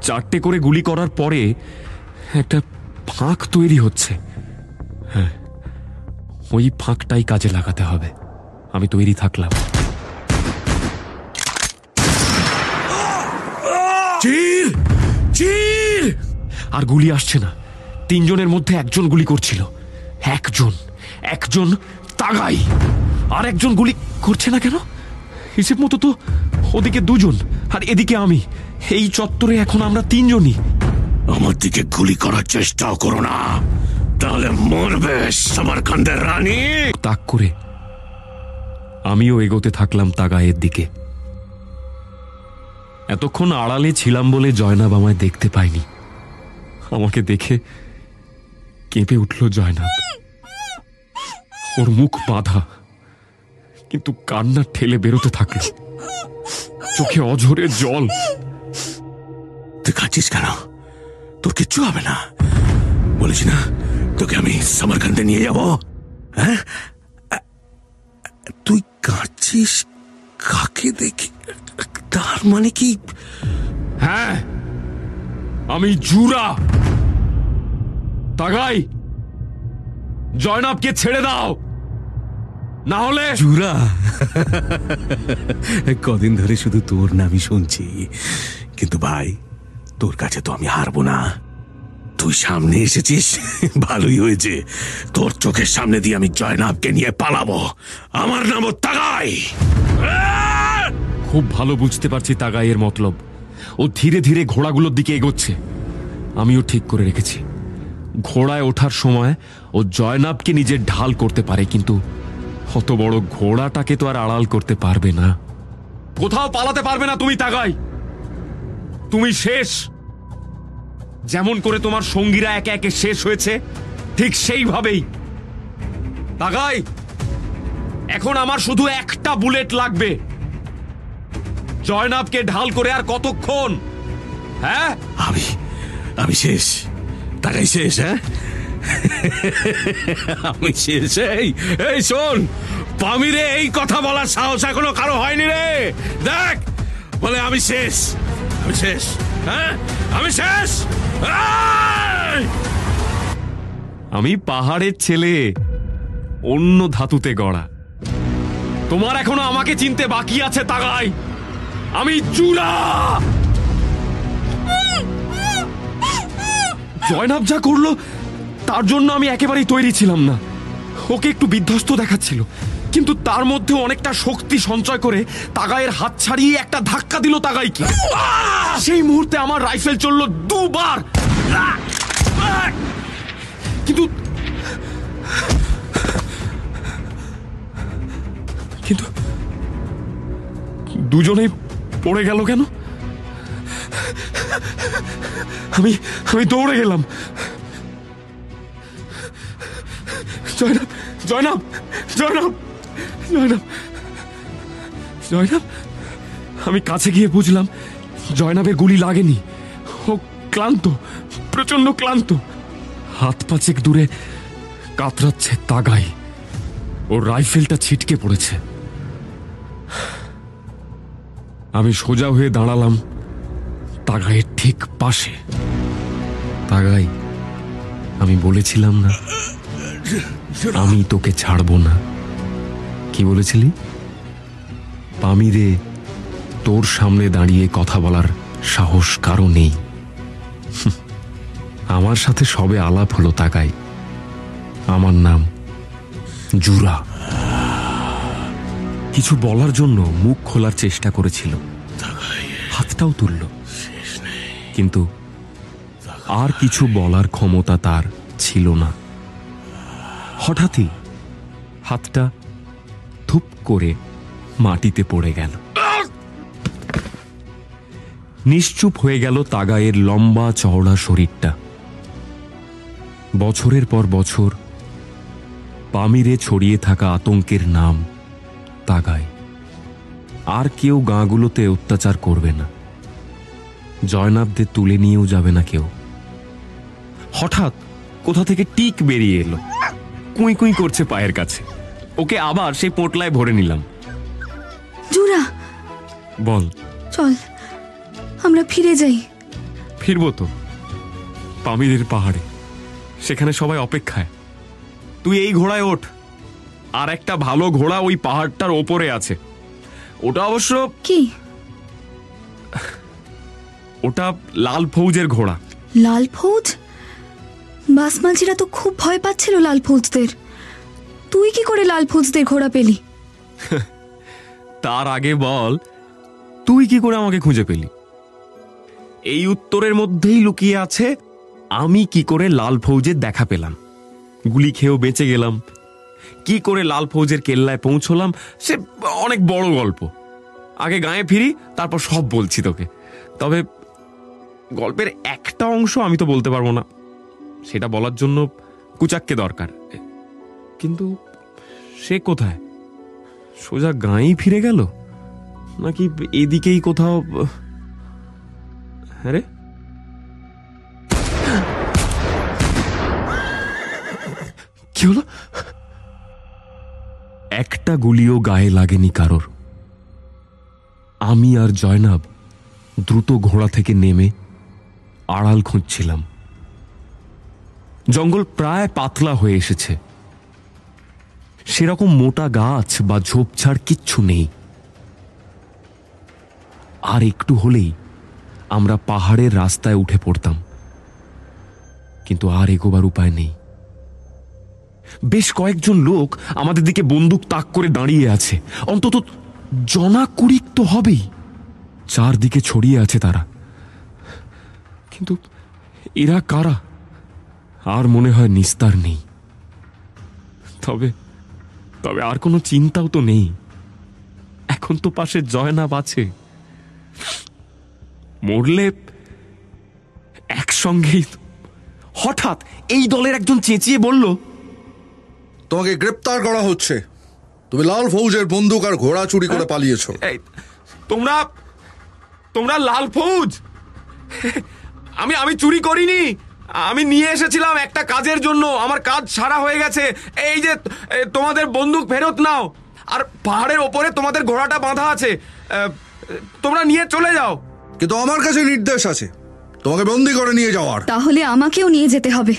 4টে করে গুলি করার পরে একটা ফাঁক তৈরি হচ্ছে। হ্যাঁ, ওই ফাঁকটাই কাজে লাগাতে হবে। আমি তৈরি থাকলাম। চির চির। আর গুলি আসছে না। 3 জনের মধ্যে একজন গুলি করছিল। একজন তাগাই। আর একজন গুলি করছে না কেন? হিসেব মতো তো ওদিকে 2 জন আর এদিকে আমি। এই চত্বরে এখন আমরা 3 জনই। আমার দিকে গুলি করার চেষ্টাও করো না, তাহলে মরবে সমরকন্দের রানী। তাক করে আমিও এগোতে থাকলাম তাগাইয়ের দিকে। এতক্ষণ আড়ালে ছিলাম বলে জয়নাব আমায় দেখতে পায়নি। আমাকে দেখে কেঁপে উঠল জয়নাব। ওর মুখ বাঁধা, কিন্তু কান্না ঠেলে বেরোতে থাকলো। চোখে অঝরে জল। তুই কাঁদছিস কেন? তোর কিচ্ছু হবে না। বলেছি না তোকে আমি সমরকন্দে নিয়ে যাব। হ্যাঁ, তুই কাঁদছিস কাকে দেখি? তার মানে কি? হ্যাঁ, আমি জুরা। তাগাই, জয়নাবকে ছেড়ে দাও, না হলে। জুরা, কদিন ধরে শুধু তোর নামই শুনছি, কিন্তু ভাই তোর কাছে তো আমি হারবো না। তুই সামনে এসেছিস, ভালোই হয়েছে। তোর চোখের সামনে দিয়ে আমি জয়নাবকে নিয়ে পালাবো। আমার নামও তাগাই। খুব ভালো বুঝতে পারছি তাগাইয়ের মতলব। ও ধীরে ধীরে ঘোড়াগুলোর দিকে এগোচ্ছে। আমিও ঠিক করে রেখেছি, ঘোড়ায় ওঠার সময় ও জয়নাবকে নিজের ঢাল করতে পারে, কিন্তু অত বড় ঘোড়াটাকে তো আর আড়াল করতে পারবে না। কোথাও পালাতে পারবে না তুমি তাগাই। তুমি শেষ। যেমন করে তোমার সঙ্গীরা একে একে শেষ হয়েছে, ঠিক সেইভাবেই। তাগাই, এখন আমার শুধু একটা বুলেট লাগবে। জয়নাবকে ঢাল করে আর কতক্ষণ? হ্যাঁ, আমি শেষ। তাগাই শেষ। হ্যাঁ, আমি শেষ। এই শোন পামিরে, এই কথা বলার সাহস এখনো কারো হয়নি রে। দেখ, বলে আমি শেষ। আমি শেষ। হ্যাঁ, আমি শেষ। আমি পাহাড়ের ছেলে, অন্য ধাতুতে গড়া। তোমার এখনো আমাকে চিনতে বাকি আছে তাগাই। আমি জুরা। জয়নাব যা করলো তার জন্য আমি একেবারেই তৈরি ছিলাম না। ওকে একটু বিধ্বস্ত দেখাচ্ছিল, কিন্তু তার মধ্যে অনেকটা শক্তি সঞ্চয় করে তাগাইয়ের হাত ছাড়িয়ে একটা ধাক্কা দিল তাগাইকে। সেই মুহূর্তে আমার রাইফেল চলল 2 বার। কিন্তু দুজনেই পড়ে গেল কেন? আমি দৌড়ে গেলাম। জয়নাব, জয়নাব, জয়নাব, জয়নাব, জয়নাব। আমি কাছে গিয়ে বুঝলাম জয়নাবের গুলি লাগেনি। ও ক্লান্ত, প্রচন্ড ক্লান্ত। হাত পাঁচেক দূরে কাতরাচ্ছে তাগাই। ওর রাইফেলটা ছিটকে পড়েছে। আমি সোজা হয়ে দাঁড়ালাম তাগাইয়ের ঠিক পাশে। তাগাই, আমি বলেছিলাম না আমি তোকে ছাড়বো না? কি বলেছিলি? পামিরে, তোর সামনে দাঁড়িয়ে কথা বলার সাহস কারো নেই। আমার সাথে সবে আলাপ হলো তাগাই। আমার নাম জুরা। কিছু বলার জন্য মুখ খোলার চেষ্টা করেছিল, হাতটাও তুলল, কিন্তু আর কিছু বলার ক্ষমতা তার ছিল না। হঠাৎই হাতটা ধুপ করে মাটিতে পড়ে গেল। নিশ্চুপ হয়ে গেল তাগাইয়ের লম্বা চওড়া শরীরটা। বছরের পর বছর পামিরে ছড়িয়ে থাকা আতঙ্কের নাম তাগাই। আর কেউ গাঁগুলোতে অত্যাচার করবে না, জয়নাবদের তুলে নিয়েও যাবে না কেউ। হঠাৎ কোথা থেকে টিক বেরিয়ে এলো, কুই কুই করছে পায়ের কাছে। ওকে আবার সেই পোটলায় ভরে নিলাম। জুরা, বল। চল আমরা ফিরে যাই। ফিরবো তো, পামিরের পাহাড়ে, সেখানে সবাই অপেক্ষায়। তুই এই ঘোড়ায় ওঠ, আর একটা ভালো ঘোড়া ওই পাহাড়টার ওপরে আছে। ওটা অবশ্য কি? ওটা লাল ফৌজের ঘোড়া। লাল ফৌজ? বাসমাঝিরা তো খুব ভয় পাচ্ছিল লাল ফৌজদের। তুই কি করে লাল ফৌজদের ঘোড়া পেলি? তার আগে বল, তুই কি করে আমাকে খুঁজে পেলি? এই উত্তরের মধ্যেই লুকিয়ে আছে আমি কি করে লাল ফৌজের দেখা পেলাম, গুলি খেয়েও বেঁচে গেলাম, কি করে লাল ফৌজের কেল্লায় পৌঁছলাম, সে অনেক বড় গল্প। আগে গায়ে ফিরি, তারপর সব বলছি তোকে। তবে গল্পের একটা অংশ আমি তো বলতে পারবো না, সেটা বলার জন্য কুচাক্কে দরকার। কিন্তু সে কোথায়? সোজা গাঁয়েই ফিরে গেল, নাকি এদিকেই কোথাও? আরে কি হলো? একটা গুলিও গায়ে লাগেনি কারোর। আমি আর জয়নাব দ্রুত ঘোড়া থেকে নেমে আড়াল খুঁজছিলাম। জঙ্গল প্রায় পাতলা হয়ে এসেছে, সেরকম মোটা গাছ বা ঝোপঝাড় কিচ্ছু নেই। আর একটু হলেই আমরা পাহাড়ের রাস্তায় উঠে পড়তাম, কিন্তু আর এগোবার উপায় নেই। বেশ কয়েকজন লোক আমাদের দিকে বন্দুক তাক করে দাঁড়িয়ে আছে, অন্তত জনা কুড়িক তো হবেই। চারদিকে ছড়িয়ে আছে তারা, কিন্তু এরা কারা? আর মনে হয় নিস্তার নেই। তবে তবে আর কোনো চিন্তাও তো নেই, এখন তো পাশে জয়নাব আছে। মরলে একসঙ্গেই। হঠাৎ এই দলের একজন চেঁচিয়ে বলল, তোমাকে গ্রেপ্তার করা হচ্ছে। তুমি লাল ফৌজের বন্দুক আর ঘোড়া চুরি করে পালিয়েছো। তোমরা তোমরা লাল ফৌজ? আমি চুরি করিনি, আমি নিয়ে এসেছিলাম একটা কাজের জন্য। আমার কাজ সারা হয়ে গেছে। এই যে তোমাদের বন্দুক ফেরত নাও, আর পাহাড়ের ওপরে তোমাদের ঘোড়াটা বাঁধা আছে, তোমরা নিয়ে চলে যাও। কিন্তু আমার কাছে নির্দেশ আছে তোমাকে বন্দি করে নিয়ে যাওয়ার। তাহলে আমাকেও নিয়ে যেতে হবে।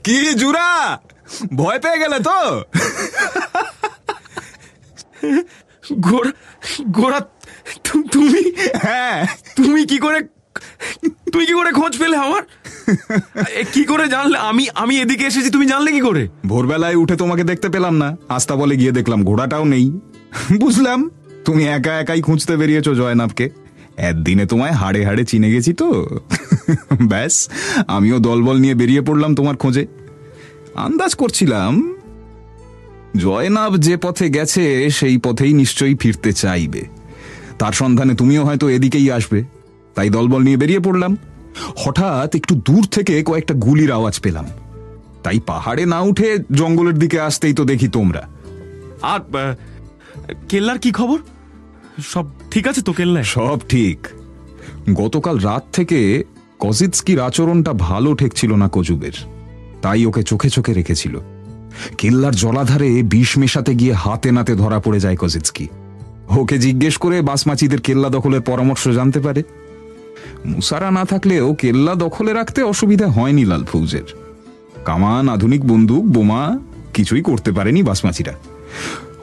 কি জুরা, ভয় পেয়ে গেলে তো? ঘোড়া ঘোড়া তুমি? হ্যাঁ। তুই কি করে খোঁজ পেলে আমার? কি করে জানলে আমি এদিকে এসেছি? তুমি জানলে কি করে? ভোরবেলায় উঠে তোমাকে দেখতে পেলাম না, আস্তা বলে গিয়ে দেখলাম ঘোড়াটাও নেই। বুঝলাম তুমি একা একাই খুঁজতে বেরিয়েছো জয়নাবকে। একদিনে তোমায় হাড়ে হাড়ে চিনে গেছি তো। ব্যাস, আমিও দলবল নিয়ে বেরিয়ে পড়লাম তোমার খোঁজে। আন্দাজ করছিলাম জয়নাব যে পথে গেছে সেই পথেই নিশ্চয়ই ফিরতে চাইবে। তার সন্ধানে তুমিও হয়তো এদিকেই আসবে, তাই দলবল নিয়ে বেরিয়ে পড়লাম। হঠাৎ একটু দূর থেকে কয়েকটা গুলির আওয়াজ পেলাম, তাই পাহাড়ে না উঠে জঙ্গলের দিকে আসতেই তো দেখি তোমরা। আর কেল্লার কি খবর? সব ঠিক আছে তো কেল্লায়? সব ঠিক। গতকাল রাত থেকে কজিৎস্কির আচরণটা ভালো ঠেকছিল না কজুবের, তাই ওকে চোখে চোখে রেখেছিল। কেল্লার জলাধারে বিষ মেশাতে গিয়ে হাতে নাতে ধরা পড়ে যায় কজিৎস্কি। ওকে জিজ্ঞেস করে বাসমাচিদের কেল্লা দখলের পরামর্শ জানতে পারে। মুসারা না থাকলেও কেল্লা দখলে রাখতে অসুবিধা হয়নি লাল ফৌজের। কামান, আধুনিক বন্দুক, বোমা কিছুই করতে পারেনি বাসমাচিরা।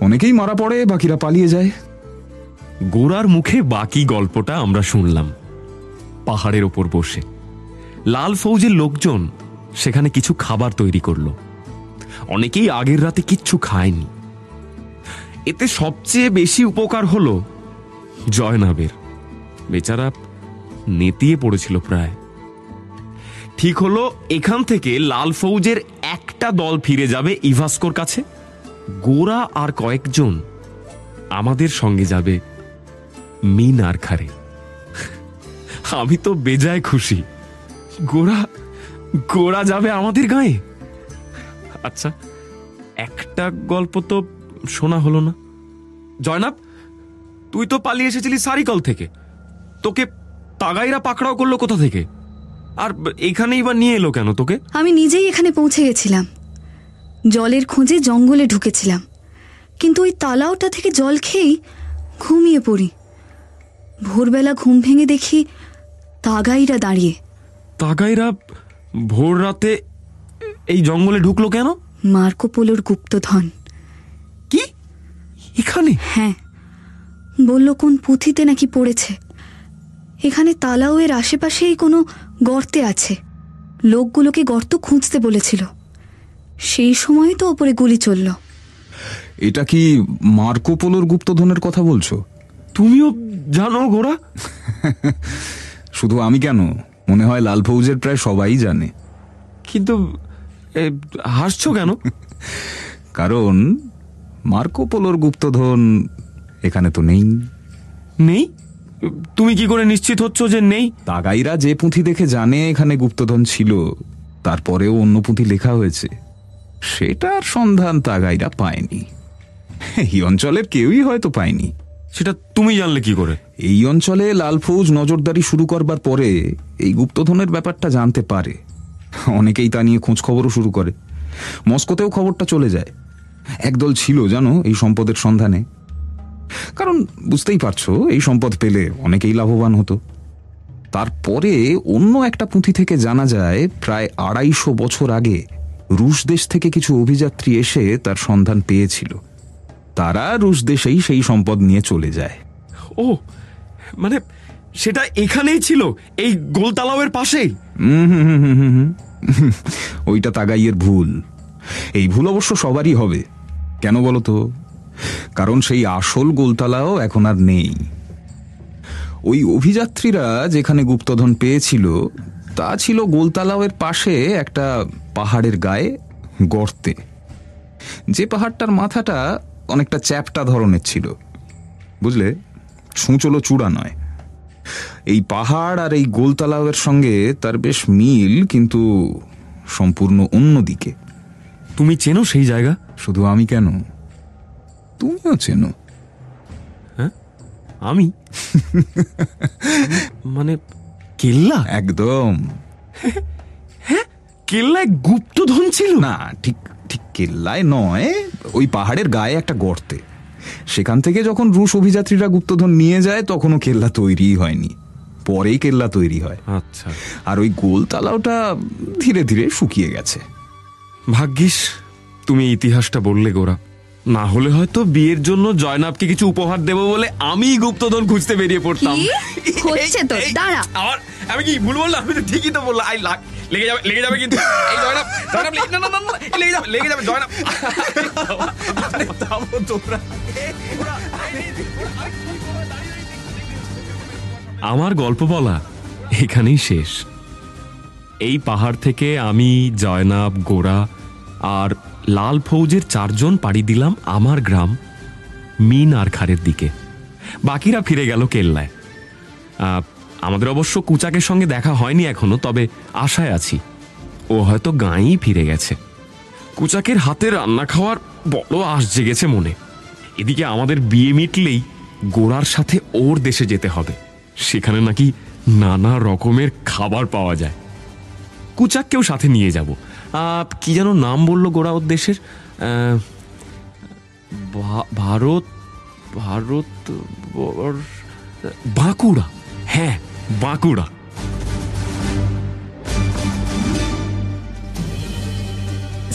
অনেকেই মারা পড়ে, বাকিরা পালিয়ে যায়। গোরার মুখে বাকি গল্পটা আমরা শুনলাম। পাহাড়ের ওপর বসে লাল ফৌজের লোকজন সেখানে কিছু খাবার তৈরি করলো। অনেকেই আগের রাতে কিচ্ছু খায়নি। এতে সবচেয়ে বেশি উপকার হলো জয়নাবের। বেচারা নেতিয়ে পড়েছিল প্রায়। ঠিক হলো এখান থেকে লাল ফৌজের একটা একটা দল ফিরে যাবে ইভাস্কোর কাছে, গোরা আর কয়েকজন আমাদের সঙ্গে যাবে মিনার খারে। আমি তো বেজায় খুশি। গোরা গোরা যাবে আমাদের গায়ে। আচ্ছা, একটা গল্প তো শোনা হলো না। জয়নাব, তুই তো পালিয়ে এসেছিলি সারিকল থেকে, তোকে তাগাইরা পাকড়াও করলো কোথা থেকে? আর এখানেই বা নিয়ে এলো কেন তোকে? আমি নিজেই এখানে পৌঁছে গেছিলাম। জলের খোঁজে জঙ্গলে ঢুকেছিলাম, কিন্তু ওই তালাওটা থেকে জল খেয়েই ঘুমিয়ে পড়ি। ভোরবেলা ঘুম ভেঙে দেখি তাগাইরা দাঁড়িয়ে। তাগাইরা ভোর রাতে এই জঙ্গলে ঢুকলো কেন? মার্কো পোলোর গুপ্তধন। কি এখানে? হ্যাঁ, বলল কোন পুঁথিতে নাকি পড়েছে। এখানে তালাওয়ের আশেপাশেই কোনো গর্তে আছে। লোকগুলোকে গর্ত খুঁজতে বলেছিল। সেই সময় তো ওপরে গুলি চলল। এটা কি মার্কো পোলোর গুপ্তধনের কথা বলছো? তুমিও জানো গোরা? শুধু আমি কেন, মনে হয় লাল ফৌজের প্রায় সবাই জানে। কিন্তু হাসছো কেন? কারণ মার্কো পোলোর গুপ্তধন এখানে তো নেই। নেই? তুমি কি করে নিশ্চিত হচ্ছ যে নেই? তাগাইরা যে পুঁথি দেখে জানে এখানে গুপ্তধন ছিল, তারপরেও অন্য পুঁথি লেখা হয়েছে, সেটার সন্ধান তাগাইরা পায়নি। এই অঞ্চলের কেউই হয়তো পায়নি। সেটা তুমি জানলে কি করে? এই অঞ্চলে লাল ফৌজ নজরদারি শুরু করবার পরে এই গুপ্তধনের ব্যাপারটা জানতে পারে। অনেকেই তা নিয়ে খোঁজ খবরও শুরু করে। মস্কোতেও খবরটা চলে যায়। একদল ছিল জানো এই সম্পদের সন্ধানে। কারণ বুঝতেই পারছো, এই সম্পদ পেলে অনেকেই লাভবান হতো। তারপরে অন্য একটা পুঁথি থেকে জানা যায় প্রায় 250 বছর আগে রুশ দেশ থেকে কিছু অভিযাত্রী এসে তার সন্ধান পেয়েছিল। তারা রুশ দেশেই সেই সম্পদ নিয়ে চলে যায়। ও, মানে সেটা এখানেই ছিল, এই গোলতালাওয়ের পাশেই? ওইটা তাগাইয়ের ভুল। এই ভুল অবশ্য সবারই হবে। কেন বলো তো? কারণ সেই আসল গোলতালাও এখন আর নেই। ওই অভিযাত্রীরা যেখানে গুপ্তধন পেয়েছিল তা ছিল গোলতালাওয়ের পাশে একটা পাহাড়ের গায়ে গর্তে, যে পাহাড়টার মাথাটা অনেকটা চ্যাপ্টা ধরনের ছিল, বুঝলে, ছুঁচলো চূড়া নয়। এই পাহাড় আর এই গোলতালাওয়ের সঙ্গে তার বেশ মিল, কিন্তু সম্পূর্ণ অন্য দিকে। তুমি চেনো সেই জায়গা? শুধু আমি কেন, তুমিও চেনো। হ্যাঁ, আমি? মানে কেল্লা? একদম। হ্যাঁ, কেল্লায় গুপ্তধন ছিল? না, ঠিক ঠিক কেল্লায় নয়, ওই পাহাড়ের গায়ে একটা গর্তে। সেখান থেকে যখন রুশ অভিযাত্রীরা গুপ্তধন নিয়ে যায় তখনও কেল্লা তৈরি হয়নি, পরেই কেল্লা তৈরি হয়। আচ্ছা। আর ওই গোলতালাওটা ধীরে ধীরে শুকিয়ে গেছে। ভাগ্যিস তুমি ইতিহাসটা বললে গোরা, না হলে হয়তো বিয়ের জন্য জয়নাবকে কিছু উপহার দেব বলে আমি গুপ্তধন খুঁজতে বেরিয়ে পড়তাম। হচ্ছে তো, দাঁড়া। আমি কি ভুল বললাম? আমি তো ঠিকই তো বললাম। লেগে যাবে কিন্তু। এই জয়নাব, লেগে যাবে জয়নাব। আমার গল্প বলা এখানেই শেষ। এই পাহাড় থেকে আমি, জয়নাব, গোরা আর লাল ফৌজের 4 জন পাড়ি দিলাম আমার গ্রাম মিনার খারের দিকে। বাকিরা ফিরে গেল কেল্লায়। আমাদের অবশ্য কুচাকের সঙ্গে দেখা হয়নি এখনো, তবে আশায় আছি ও হয়তো গাঁয়েই ফিরে গেছে। কুচাকের হাতে রান্না খাওয়ার বড় আশ জেগেছে মনে। এদিকে আমাদের বিয়ে মিটলেই গোরার সাথে ওর দেশে যেতে হবে। সেখানে নাকি নানা রকমের খাবার পাওয়া যায়। কুচাককেও সাথে নিয়ে যাব। কি যেন নাম বললো গোরা ওর দেশের? ভারত বাঁকুড়া। হ্যাঁ, বাঁকুড়া।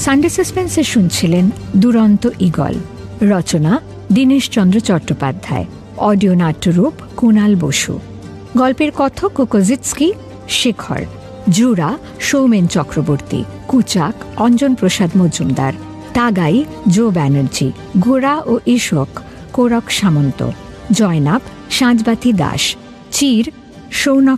সানডে সাসপেন্সে শুনছিলেন দুরন্ত ঈগল। রচনা দীনেশ চন্দ্র চট্টোপাধ্যায়। অডিও নাট্যরূপ কুণাল বসু। গল্পের কথক ও কোজিৎস্কি শেখর। জুরা সৌমেন চক্রবর্তী। কুচাক অঞ্জন প্রসাদ মজুমদার। তাগাই জো ব্যানার্জি। গোরা ও ঈশক কোরক সামন্ত। জয়নাব সাঁজবাতি দাস। চির সৌনক